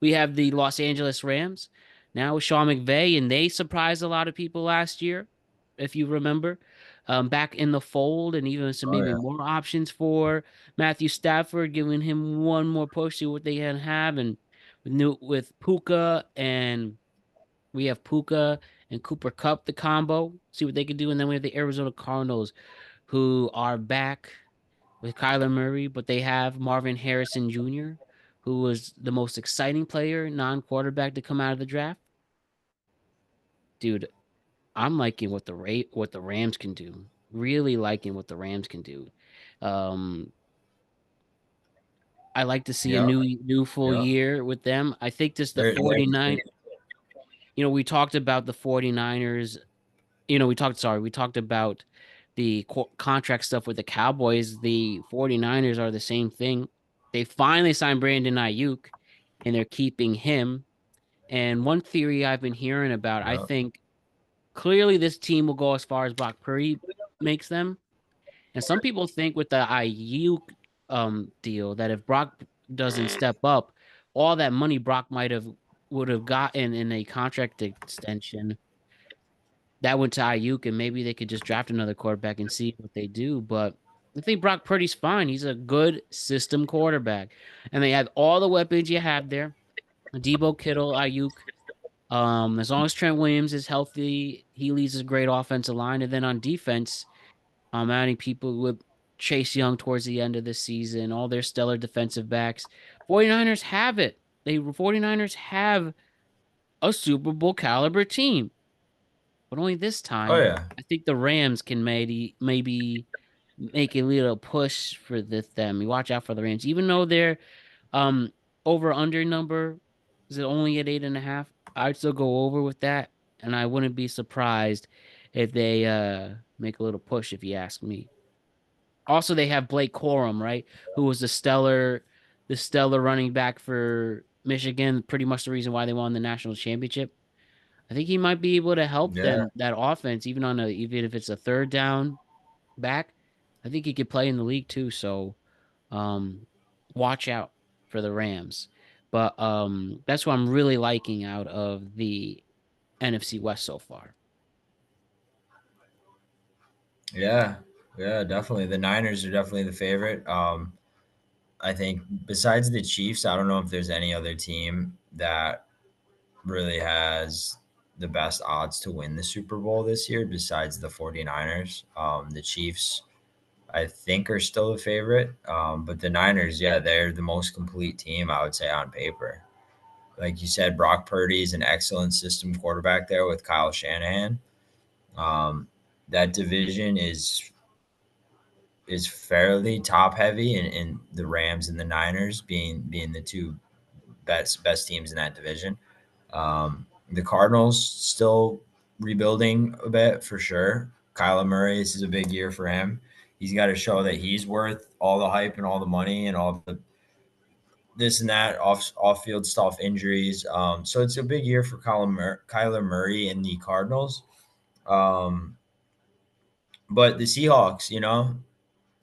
We have the Los Angeles Rams now with Sean McVay, and they surprised a lot of people last year, if you remember. Back in the fold, and even some Oh maybe yeah, more options for Matthew Stafford, giving him one more push to what they can have, and with Puka, and we have Puka and Cooper Cup, the combo, see what they can do, and then we have the Arizona Cardinals, who are back with Kyler Murray, but they have Marvin Harrison Jr., who was the most exciting player, non-quarterback to come out of the draft. Dude, I'm liking what the Rams can do. Really liking what the Rams can do. Um, I like to see a yep, new full yep. year with them. I think this the They're 49, we talked about the 49ers. We talked about the contract stuff with the Cowboys. The 49ers are the same thing. They finally signed Brandon Ayuk, and they're keeping him. And one theory I've been hearing about, I yep. think clearly this team will go as far as Brock Purdy makes them. And some people think with the Ayuk deal that if Brock doesn't step up, all that money Brock would have gotten in a contract extension that went to Ayuk, and maybe they could just draft another quarterback and see what they do. But I think Brock Purdy's fine. He's a good system quarterback, and they have all the weapons you have there. Debo Kittle, Ayuk. As long as Trent Williams is healthy, he leads a great offensive line. And then on defense, adding people with Chase Young towards the end of the season, all their stellar defensive backs. 49ers have it. 49ers have a Super Bowl caliber team. But only this Oh time, yeah, I think the Rams can maybe make a little push for them. You watch out for the Rams, even though their um over under number is it only at 8.5. I'd still go over with that, and I wouldn't be surprised if they make a little push. If you ask me. Also, they have Blake Corum, right, who was the stellar running back for Michigan. Pretty much the reason why they won the national championship. I think he might be able to help yeah, them that offense, even if it's a third down back. I think he could play in the league too. So, um, watch out for the Rams. But that's what I'm really liking out of the NFC West so far. yeah, yeah. Definitely, the Niners are definitely the favorite. I think besides the Chiefs, I don't know if there's any other team that really has the best odds to win the Super Bowl this year besides the 49ers. The Chiefs, I think, are still the favorite. But the Niners, yeah, they're the most complete team, I would say, on paper. Like you said, Brock Purdy is an excellent system quarterback there with Kyle Shanahan. Um, that division is fairly top heavy, and the Rams and the Niners being the two best teams in that division. The Cardinals still rebuilding a bit for sure. Kyler Murray, this is a big year for him. He's got to show that he's worth all the hype and all the money and all the this and that off field stuff, injuries. So it's a big year for Kyler Murray and the Cardinals. Um, but the Seahawks,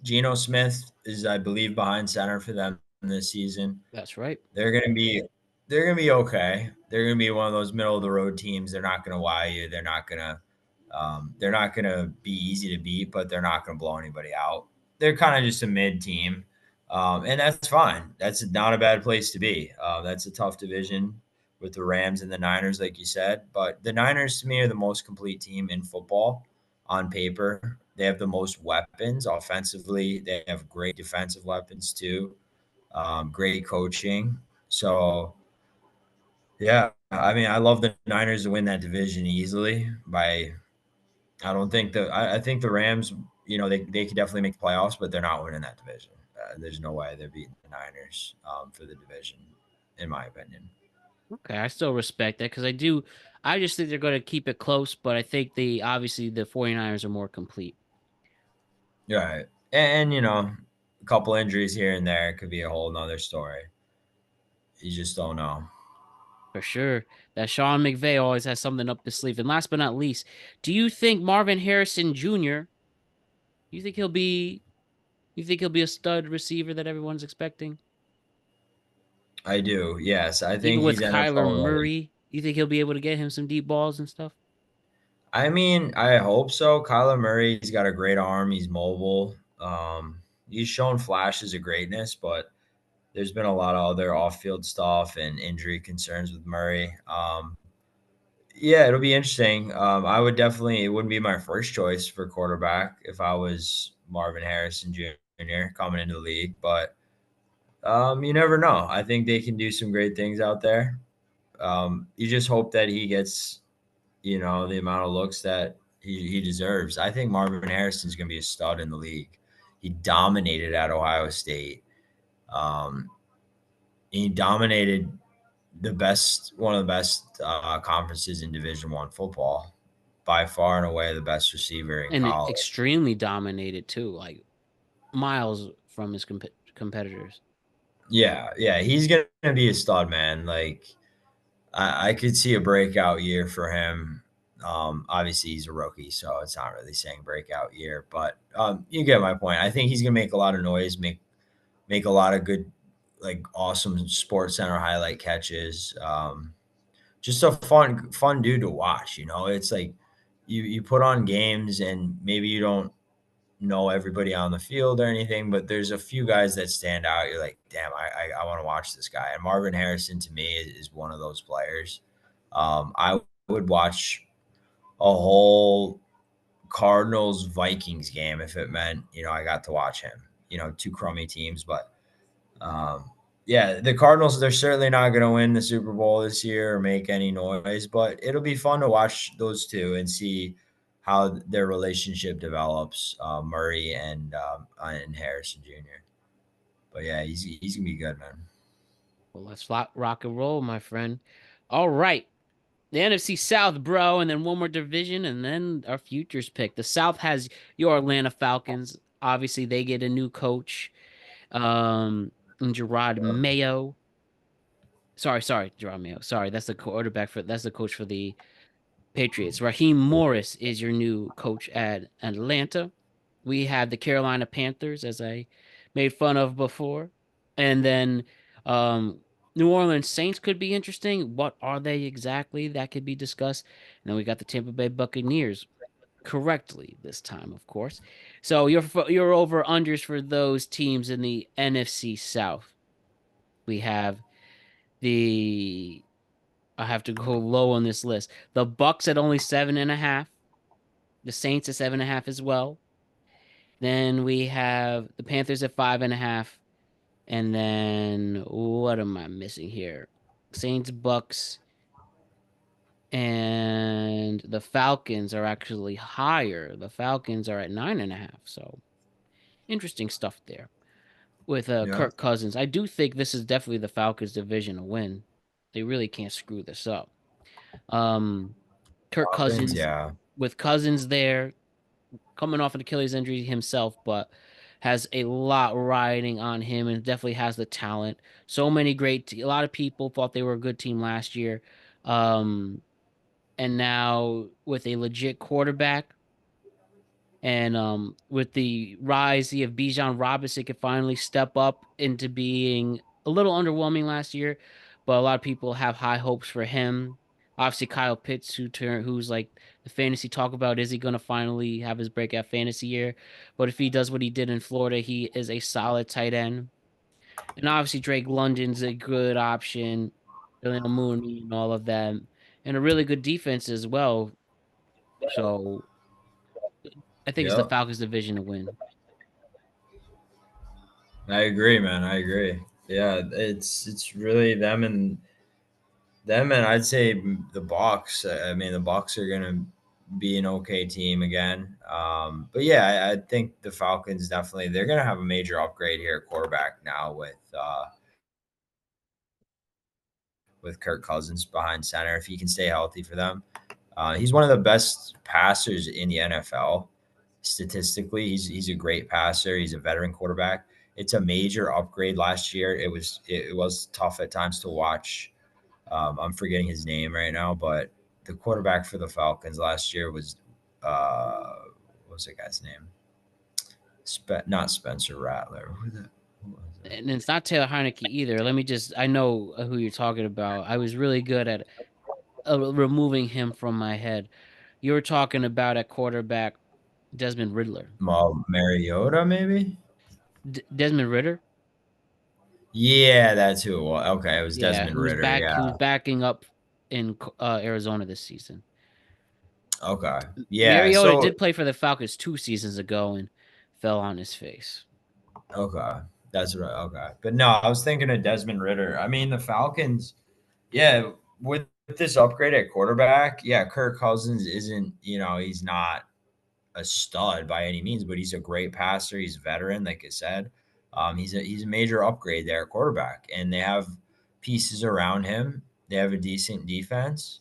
Geno Smith is, I believe, behind center for them this season. That's right. They're gonna be they're gonna be okay. They're gonna be one of those middle of the road teams. They're not gonna wow you. They're not gonna be easy to beat, but they're not gonna blow anybody out. They're kind of just a mid team, and that's fine. That's not a bad place to be. That's a tough division with the Rams and the Niners, like you said. But the Niners, to me, are the most complete team in football on paper. They have the most weapons offensively. They have great defensive weapons too. Great coaching. So yeah, I mean, I love the Niners to win that division easily. I don't think I think the Rams, they could definitely make the playoffs, but they're not winning that division. There's no way they're beating the Niners for the division, in my opinion. Okay, I still respect that because I just think they're going to keep it close, but I think obviously the 49ers are more complete. Right. And a couple injuries here and there could be a whole nother story. You just don't know. For sure. That Sean McVay always has something up his sleeve. And last but not least, do you think Marvin Harrison Jr., you think he'll be you think he'll be a stud receiver that everyone's expecting? I do. Yes, I Even think with he's Kyler NFL ready. Murray, you think he'll be able to get him some deep balls and stuff? I mean, I hope so. Kyler Murray, he's got a great arm. He's mobile. He's shown flashes of greatness, but there's been a lot of other off-field stuff and injury concerns with Murray. Yeah, it'll be interesting. I would definitely. It wouldn't be my first choice for quarterback if I was Marvin Harrison Jr. coming into the league, but you never know. I think they can do some great things out there. You just hope that he gets the amount of looks that he deserves. I think Marvin Harrison's going to be a stud in the league. He dominated at Ohio State. Um, he dominated one of the best conferences in Division One football, by far and away the best receiver in And college. extremely dominated too, like miles from his competitors. Yeah, yeah, he's going to be a stud, man. Like I could see a breakout year for him. Obviously, he's a rookie, so it's not really saying breakout year, but you get my point. I think he's gonna make a lot of noise, make a lot of good, like awesome Sports Center highlight catches. Just a fun dude to watch. It's like you put on games, and maybe you don't know everybody on the field or anything, but there's a few guys that stand out. You're like, damn, I want to watch this guy. And Marvin Harrison to me is one of those players. I would watch a whole Cardinals Vikings game if it meant I got to watch him. Two crummy teams, but yeah, the Cardinals, they're certainly not going to win the Super Bowl this year or make any noise, but it'll be fun to watch those two and see how their relationship develops, Murray and Harrison Jr. But yeah, he's gonna be good, man. Well, let's rock and roll, my friend. All right. The NFC South, bro, and then one more division, and then our futures pick. The South has your Atlanta Falcons. Obviously, they get a new coach, and Gerard Mayo. Sorry, Gerard Mayo. Sorry, that's the coach for the Patriots. Raheem Morris is your new coach at Atlanta. We have the Carolina Panthers, as I made fun of before. And then New Orleans Saints could be interesting. What are they exactly? That could be discussed. And then we got the Tampa Bay Buccaneers correctly this time, of course. So your over unders for those teams in the NFC South. We have the I have to go low on this list. The Bucks at only 7.5. The Saints at 7.5 as well. Then we have the Panthers at 5.5. And then what am I missing here? Saints, Bucks, and the Falcons are actually higher. The Falcons are at 9.5. So interesting stuff there with Yeah. Kirk Cousins. I do think this is definitely the Falcons' division to win. They really can't screw this up. Um, Kirk Falcons, Cousins yeah. with Cousins there, coming off an Achilles injury himself, but has a lot riding on him and definitely has the talent. So many a lot of people thought they were a good team last year. Um, and now with a legit quarterback and with the rise of Bijan Robinson could finally step up into being a little underwhelming last year, but a lot of people have high hopes for him. Obviously, Kyle Pitts, who's like the fantasy talk about, is he going to finally have his breakout fantasy year? But if he does what he did in Florida, he is a solid tight end. And obviously, Drake London's a good option, Daniel Mooney, and all of them, and a really good defense as well. So I think it's the Yep. Falcons' division to win. I agree, man. I agree. Yeah, it's really them and I'd say the Bucks. I mean, the Bucks are gonna be an okay team again. But yeah, I think the Falcons definitely they're gonna have a major upgrade here at quarterback now with Kirk Cousins behind center if he can stay healthy for them. He's one of the best passers in the NFL statistically. He's a great passer. He's a veteran quarterback. It's a major upgrade last year. It was tough at times to watch. I'm forgetting his name right now, but the quarterback for the Falcons last year was what was that guy's name? Not Spencer Rattler. Who was that? And it's not Taylor Heineke either. I know who you're talking about. I was really good at removing him from my head. You were talking about at quarterback Desmond Riddler. Mariota, maybe. Desmond Ritter? Yeah, that's who it was. Okay, it was Yeah, Desmond Ritter. he Yeah. was backing up in Arizona this season. Okay. Yeah. Mariota So did play for the Falcons 2 seasons ago and fell on his face. okay, that's right. Okay, but no, I was thinking of Desmond Ritter. I mean, the Falcons. Yeah, with this upgrade at quarterback, yeah, Kirk Cousins isn't. He's not a stud by any means, but he's a great passer. He's a veteran, like I said. He's a major upgrade there at quarterback, and they have pieces around him. They have a decent defense,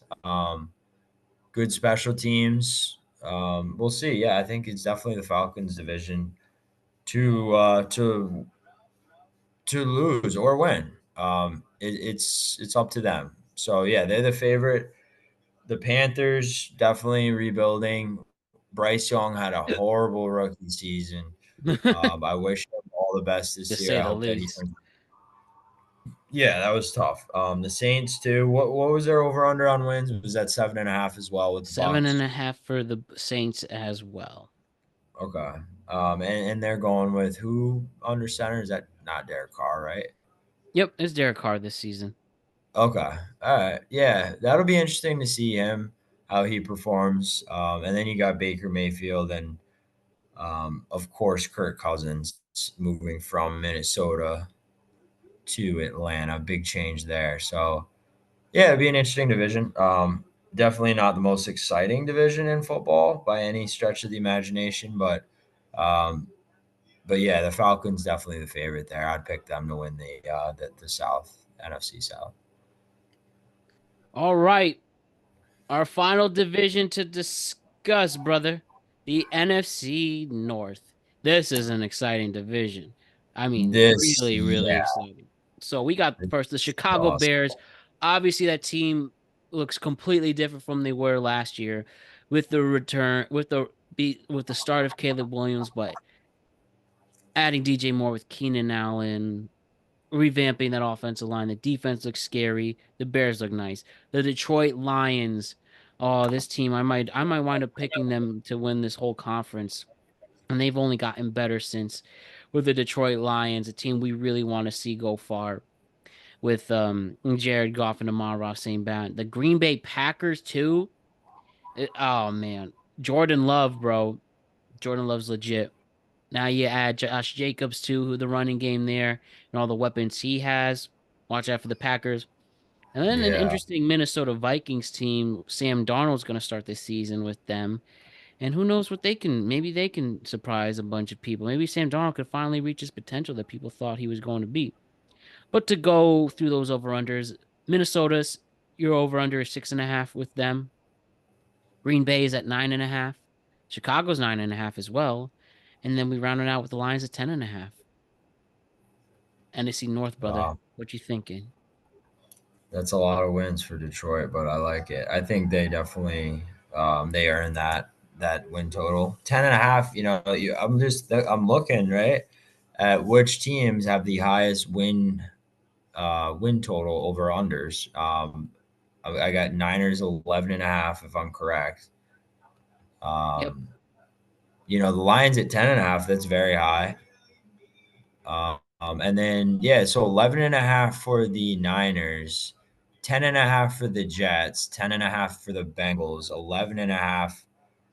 good special teams. We'll see. Yeah, I think it's definitely the Falcons' division to lose or win. It's up to them. So yeah, they're the favorite. The Panthers definitely rebuilding. Bryce Young had a horrible rookie season. To I wish him all the best this year. say I the hope that he least. turns. Yeah, that was tough. The Saints too. What was their over under on wins? Was that 7.5 as well with the Seven and Bucks? a half for the Saints as well. Okay. And they're going with who under center? Is that not Derek Carr, right? Yep, it's Derek Carr this season. Okay. All right. Yeah, that'll be interesting to see him how he performs. And then you got Baker Mayfield and of course Kirk Cousins moving from Minnesota to Atlanta. Big change there. So yeah, it'd be an interesting division. Definitely not the most exciting division in football by any stretch of the imagination, um, but yeah, the Falcons definitely the favorite there. I'd pick them to win the South NFC South. All right. Our final division to discuss, brother. The NFC North. This is an exciting division. I mean, This, really, really yeah, exciting. So we got first the it's Chicago awesome. Bears. Obviously, that team looks completely different from they were last year with the return with the start of Caleb Williams, but adding DJ Moore with Keenan Allen, revamping that offensive line. The defense looks scary. The Bears look nice. The Detroit Lions. Oh, this team, I might wind up picking them to win this whole conference. And they've only gotten better since with the Detroit Lions, a team we really want to see go far with Jared Goff and Amon-Ra St. Brown. The Green Bay Packers too. Oh man. Jordan Love, bro. Jordan Love's legit. Now you add Josh Jacobs to the running game there and all the weapons he has. Watch out for the Packers. And then an Yeah. interesting Minnesota Vikings team. Sam Darnold's going to start this season with them. And who knows what they can, maybe they can surprise a bunch of people. Maybe Sam Darnold could finally reach his potential that people thought he was going to be. But to go through those over-unders, Minnesota's, your over-under is 6.5 with them. Green Bay is at 9.5. Chicago's 9.5 as well. And then we round it out with the Lions at 10.5. NFC North, brother. Wow. What you thinking? That's a lot of wins for Detroit, but I like it. I think they definitely they earned that win total 10.5. I'm looking right at which teams have the highest win total over unders. I got Niners 11.5 if I'm correct. Yep. Um, the Lions at 10.5. That's very high. And then so 11.5 for the Niners, 10.5 for the Jets, 10.5 for the Bengals, 11.5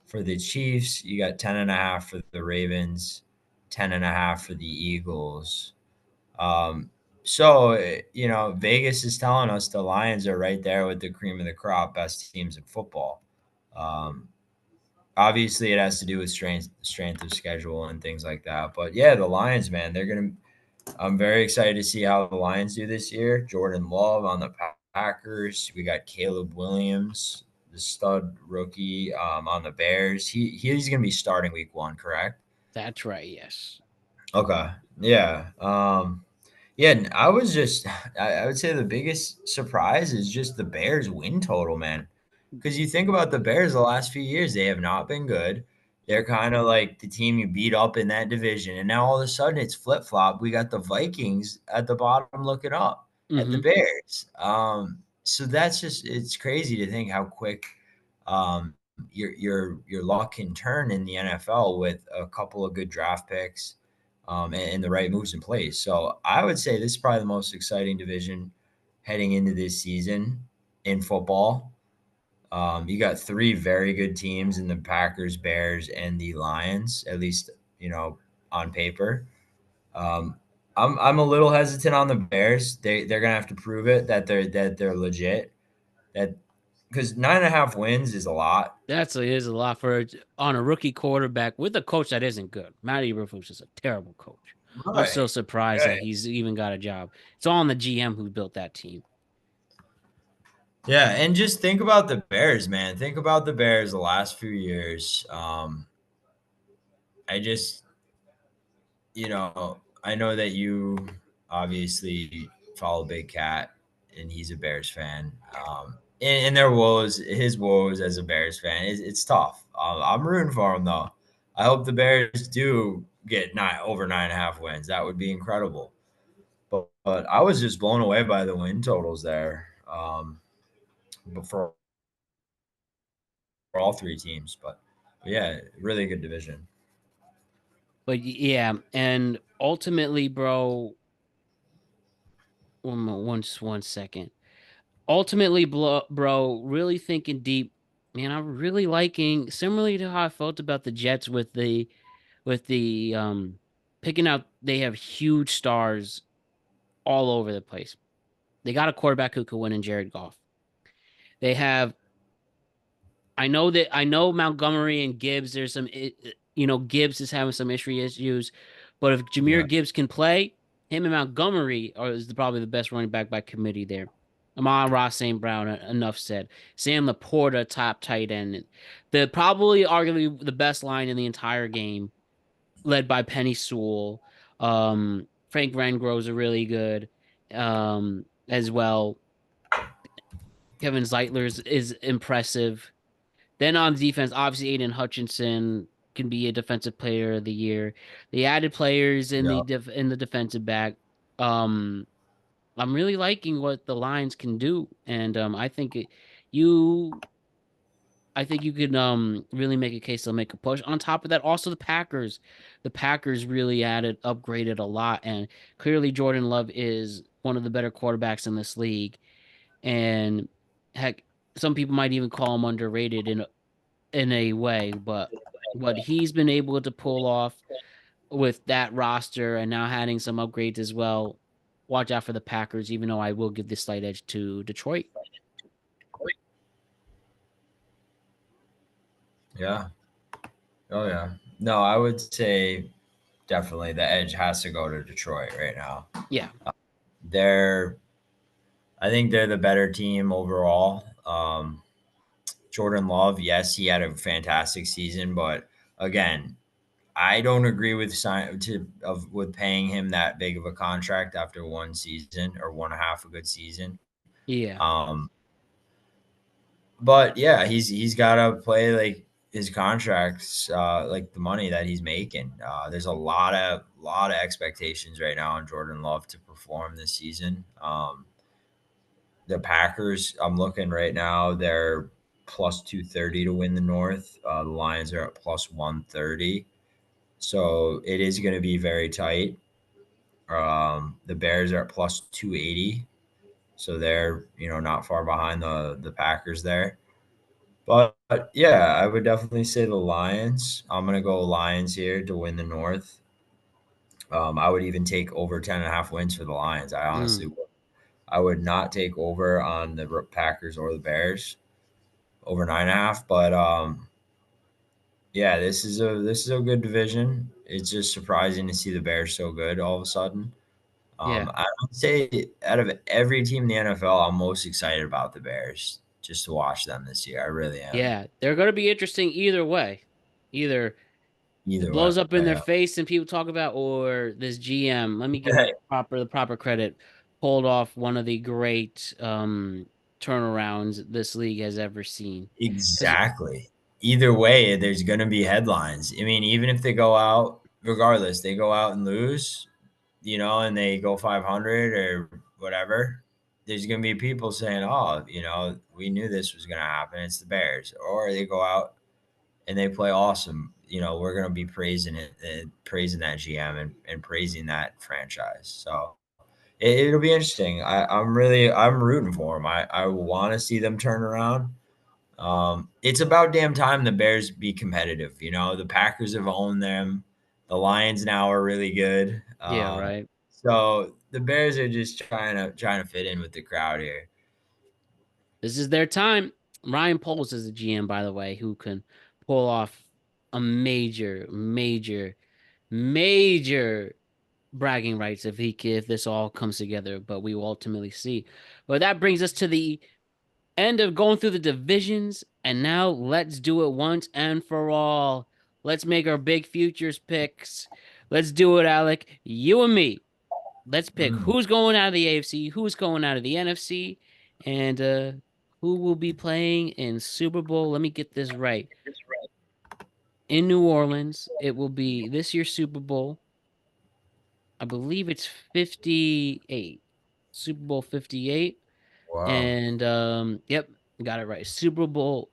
for the Chiefs. You got 10.5 for the Ravens, 10.5 for the Eagles. Vegas is telling us the Lions are right there with the cream of the crop, best teams in football. Um, Obviously, it has to do with strength of schedule and things like that. But yeah, the Lions, man, they're gonna. I'm very excited to see how the Lions do this year. Jordan Love on the Packers. We got Caleb Williams, the stud rookie, on the Bears. He's gonna be starting week 1, correct? That's right, yes. Okay. Yeah. Yeah, I was just I would say the biggest surprise is just the Bears win total, man. Because you think about the Bears the last few years, they have not been good. They're kind of like the team you beat up in that division. And now all of a sudden it's flip flop. We got the Vikings at the bottom looking up at the Mm-hmm. Bears. So that's just it's crazy to think how quick um your luck can turn in the NFL with a couple of good draft picks and the right moves in place. So I would say this is probably the most exciting division heading into this season in football. You got 3 very good teams in the Packers, Bears, and the Lions, at least, on paper. Um, I'm a little hesitant on the Bears. They're gonna have to prove it that they're legit. That because 9.5 wins is a lot. That's is a lot for on a rookie quarterback with a coach that isn't good. Matty Rufus is a terrible coach. I'm Right. still surprised that Right. he's even got a job. It's all on the GM who built that team. Yeah, and just think about the Bears, man. Think about the Bears the last few years. I just I know that you obviously follow Big Cat, and he's a Bears fan. And his woes as a Bears fan, it's tough. I'm rooting for him though. I hope the Bears do get over 9.5 wins. That would be incredible. But I was just blown away by the win totals there. But for all 3 teams, but yeah, really good division. But yeah, and ultimately, bro, just 1 second. Ultimately, bro, really thinking deep, man, I'm really liking similarly to how I felt about the Jets with the picking out they have huge stars all over the place. They got a quarterback who could win in Jared Goff. They have I know Montgomery and Gibbs. There's some Gibbs is having some issues, but if Yeah. Jameer Gibbs can play, him and Montgomery is probably the best running back by committee there. Amon-Ra St. Brown, enough said. Sam Laporta, top tight end. The probably arguably the best line in the entire game, led by Penny Sewell. Frank Rengro's are really good as well. Kevin Zeitler is impressive. Then on defense, obviously Aiden Hutchinson can be a defensive player of the year. They added players in Yeah. the defensive back. Um, I'm really liking what the Lions can do, and you I think you could really make a case they'll make a push. On top of that, also the Packers really upgraded a lot, and clearly Jordan Love is one of the better quarterbacks in this league, and heck, some people might even call him underrated in a way, but what he's been able to pull off with that roster and now having some upgrades as well. watch out for the Packers, even though I will give this slight edge to Detroit. Yeah. Oh yeah. No, I would say definitely the edge has to go to Detroit right now. Yeah. They're I think they're the better team overall. Jordan Love, yes, he had a fantastic season, but again, I don't agree with with paying him that big of a contract after one season or one and a half a good season. Yeah. Um, but yeah, he's got to play like his contracts, like the money that he's making. There's a lot of expectations right now on Jordan Love to perform this season. The Packers, I'm looking right now, they're plus 230 to win the North. The Lions are at plus 130. So it is going to be very tight. The Bears are at plus 280. So they're, not far behind the Packers there. But yeah, I would definitely say the Lions. I'm going to go Lions here to win the North. I would even take over 10 and a half wins for the Lions. I honestly Mm. would. I would not take over on the Packers or the Bears over 9.5. But yeah, this is a good division. It's just surprising to see the Bears so good all of a sudden. Yeah. I would say out of every team in the NFL, I'm most excited about the Bears just to watch them this year. I really am. Yeah. They're going to be interesting either way. Either it Either way, blows up in their yeah. face and people talk about, or this GM, let me give him the proper credit, pulled off one of the great turnarounds this league has ever seen. Because Exactly. Either way, there's going to be headlines. I mean, even if they go out, regardless, they go out and lose, and they go 500 or whatever, there's going to be people saying, oh, we knew this was going to happen. It's the Bears. Or they go out and they play awesome. We're going to be praising it, praising that GM and praising that franchise. So it'll be interesting. I'm rooting for them. I want to see them turn around. It's about damn time the Bears be competitive. The Packers have owned them. The Lions now are really good. yeah, right. So the Bears are just trying to fit in with the crowd here. This is their time. Ryan Poles is the GM, by the way, who can pull off a major bragging rights if this all comes together. But we will ultimately see. But that brings us to the end of going through the divisions, and now let's do it once and for all. Let's make our big futures picks. Let's do it, Alec. You and me. Let's pick Mm, who's going out of the AFC, who's going out of the NFC, and who will be playing in Super Bowl. Let me get this right. In New Orleans, it will be this year's Super Bowl. I believe it's 58. Super Bowl 58. wow. And yep, got it right. Super Bowl,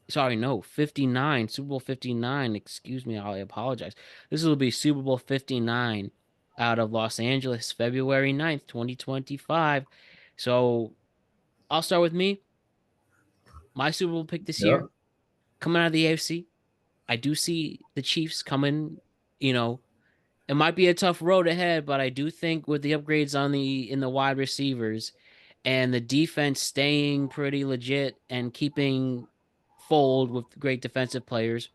sorry, no, 59. Super Bowl 59. Excuse me, I apologize. This will be Super Bowl 59 out of Los Angeles, February 9th, 2025. So I'll start with me. My Super Bowl pick this year, Yep. coming out of the AFC. I do see the Chiefs coming, you know, it might be a tough road ahead, but I do think with the upgrades in the wide receivers and the defense staying pretty legit and keeping fold with great defensive players,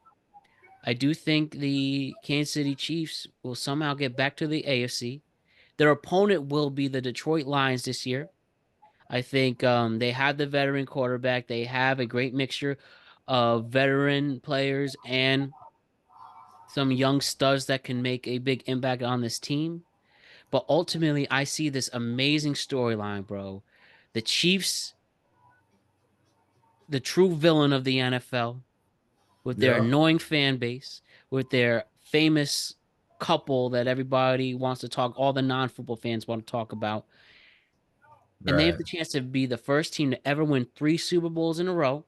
I do think the Kansas City Chiefs will somehow get back to the AFC. Their opponent will be the Detroit Lions this year. I think they have the veteran quarterback. They have a great mixture of veteran players and some young studs that can make a big impact on this team. But ultimately, I see this amazing storyline, bro. The Chiefs, the true villain of the NFL, with their Yep. annoying fan base, with their famous couple that everybody wants to talk, all the non-football fans want to talk about. And they have Right. the chance to be the first team to ever win 3 Super Bowls in a row.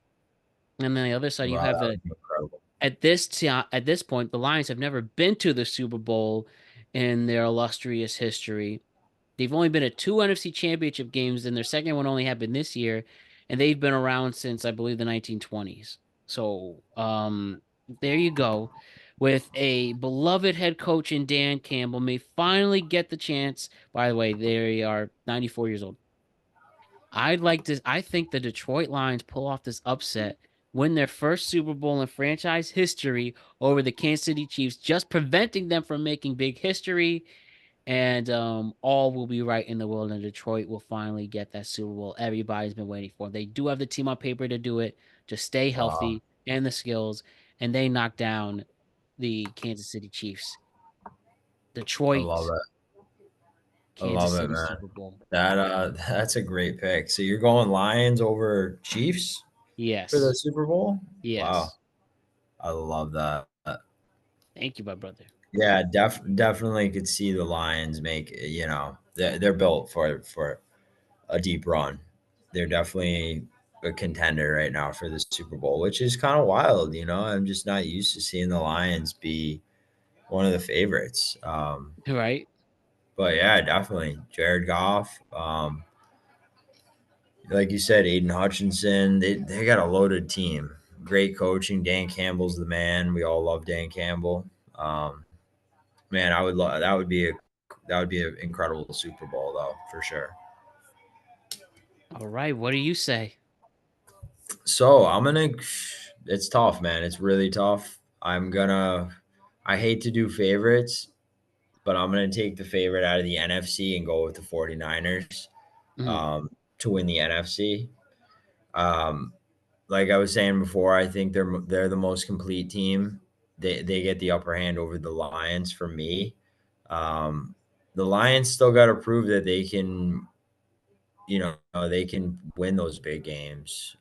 And then the other side, you Wow, have that would be incredible. at this point, the Lions have never been to the Super Bowl in their illustrious history. They've only been at 2 NFC championship games, and their second one only happened this year, and they've been around since I believe the 1920s. So, there you go. with a beloved head coach in Dan Campbell, may finally get the chance. By the way, they are 94 years old. I think the Detroit Lions pull off this upset, win their first Super Bowl in franchise history over the Kansas City Chiefs, just preventing them from making big history. And all will be right in the world, and Detroit will finally get that Super Bowl everybody's been waiting for. They do have the team on paper to do it. Just stay Wow. healthy and the skills, and they knock down the Kansas City Chiefs. I love Detroit, it. I Kansas love it, City man. Super Bowl. That's a great pick. So you're going Lions over Chiefs for the Yes. Super Bowl? Wow. Yes. I love that. Thank you, my brother. Yeah, definitely could see the Lions make, they're built for a deep run. They're definitely a contender right now for the Super Bowl, which is kind of wild. I'm just not used to seeing the Lions be one of the favorites. Right? But yeah, definitely Jared Goff. Like you said, Aiden Hutchinson. They got a loaded team. Great coaching. Dan Campbell's the man. We all love Dan Campbell. Um, Man, I would love that would be an incredible Super Bowl though, for sure. All right. What do you say? So I'm gonna. It's tough, man. It's really tough. I hate to do favorites, but I'm gonna take the favorite out of the NFC and go with the 49ers Mhm. um, to win the NFC. Um, like I was saying before, I think they're the most complete team. They get the upper hand over the Lions for me. Um, the Lions still got to prove that they can win those big games.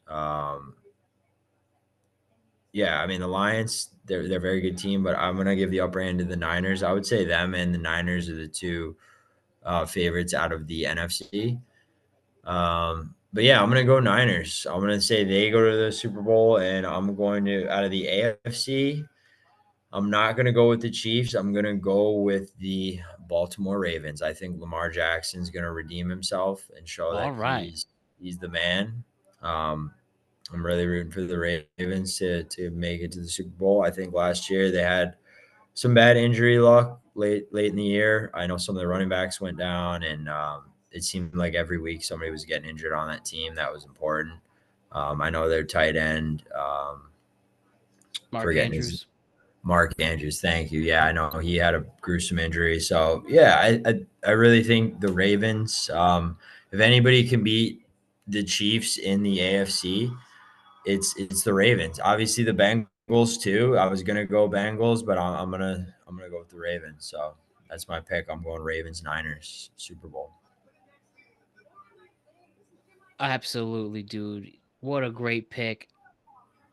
Yeah, I mean the Lions, they're a very good team, but I'm gonna give the upper hand to the Niners. I would say them and the Niners are the two favorites out of the NFC. But yeah, I'm gonna go Niners. I'm gonna say they go to the Super Bowl, and I'm going to out of the AFC. I'm not gonna go with the Chiefs. I'm gonna go with the Baltimore Ravens. I think Lamar Jackson's gonna redeem himself and show All that right. he's the man. Um, I'm really rooting for the Ravens to make it to the Super Bowl. I think last year they had some bad injury luck late in the year. I know some of the running backs went down, and it seemed like every week somebody was getting injured on that team. That was important. I know their tight end, Mark forgetting his Andrews. Mark Andrews. Thank you. Yeah, I know he had a gruesome injury. So yeah, I really think the Ravens. If anybody can beat the Chiefs in the AFC, it's the Ravens. Obviously the Bengals too. I was gonna go Bengals, but I'm gonna go with the Ravens. So that's my pick. I'm going Ravens Niners Super Bowl. Absolutely, dude. What a great pick.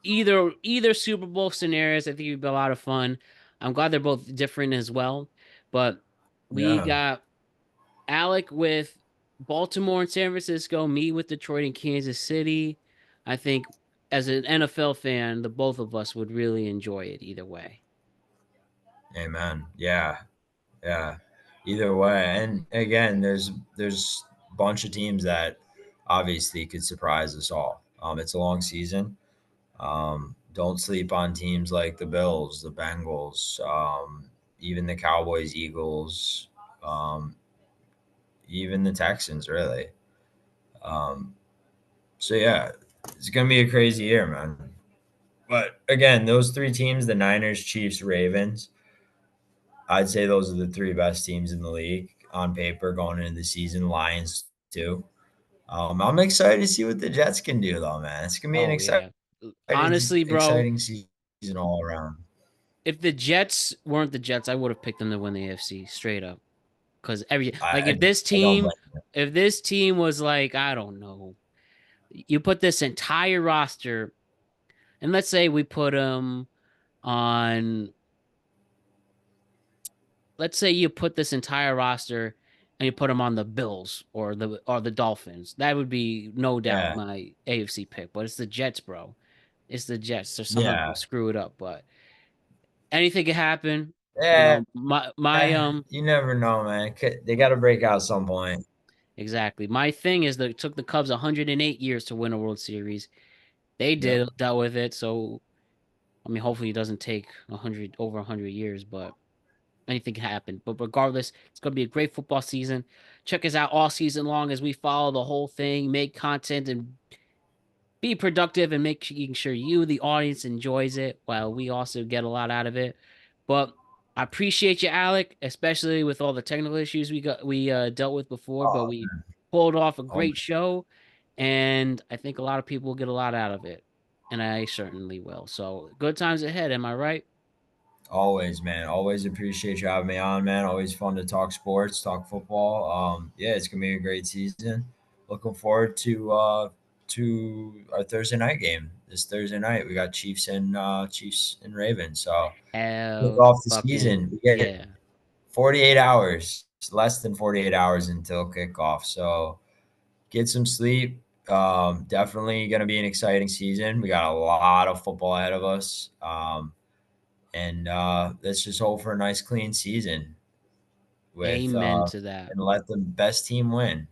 Either Super Bowl scenarios, I think it'd be a lot of fun. I'm glad they're both different as well. But we Yeah. got Alec with Baltimore and San Francisco, me with Detroit and Kansas City. I think as an NFL fan, the both of us would really enjoy it either way. Amen. Yeah. Yeah. Either way, and again, there's a bunch of teams that obviously could surprise us all. It's a long season. Don't sleep on teams like the Bills, the Bengals, even the Cowboys, Eagles, um, even the Texans, really. Um, so yeah, it's gonna be a crazy year, man. But again, those three teams, the Niners, Chiefs, Ravens, I'd say those are the three best teams in the league on paper going into the season. Lions too. I'm excited to see what the Jets can do, though, man. It's gonna be an Oh yeah. Honestly, bro, exciting season all around. if the Jets weren't the Jets, I would have picked them to win the AFC straight up. Because I, like I I don't blame you. if this team was like, I don't know, you put this entire roster, and let's say we put them on, let's say you put this entire roster and you put them on the Bills or the Dolphins, that would be no doubt Yeah, my AFC pick. But it's the Jets, bro. It's the Jets. So somehow yeah, gonna screw it up, but anything can happen. You yeah. know, my You never know, man. They got to break out some point. exactly. My thing is that it took the Cubs 108 years to win a World Series. They Yep. dealt with it, so I mean, hopefully it doesn't take 100 years, but anything can happen. But regardless, it's going to be a great football season. Check us out all season long as we follow the whole thing, make content, and be productive and making sure you, the audience, enjoys it while we also get a lot out of it. But I appreciate you, Alec, especially with all the technical issues we dealt with before. But Oh, we pulled off a oh, great show, and I think a lot of people will get a lot out of it, and I certainly will. So good times ahead. Am I right? always, man. Always appreciate you having me on, man. Always fun to talk sports, talk football. Yeah, it's gonna be a great season. Looking forward to our Thursday night game. This Thursday night, we got Chiefs and Ravens. So kick Hell, off the season. fucking We get yeah. 48 hours, less than 48 hours until kickoff. So get some sleep. Definitely going to be an exciting season. We got a lot of football ahead of us. And let's just hope for a nice, clean season with Amen to that. and let the best team win.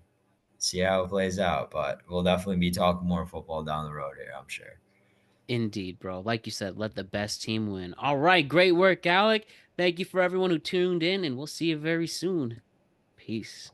See how it plays out. But we'll definitely be talking more football down the road here, I'm sure. Indeed, bro. Like you said, let the best team win. All right, great work, Alec. Thank you for everyone who tuned in, and we'll see you very soon. Peace.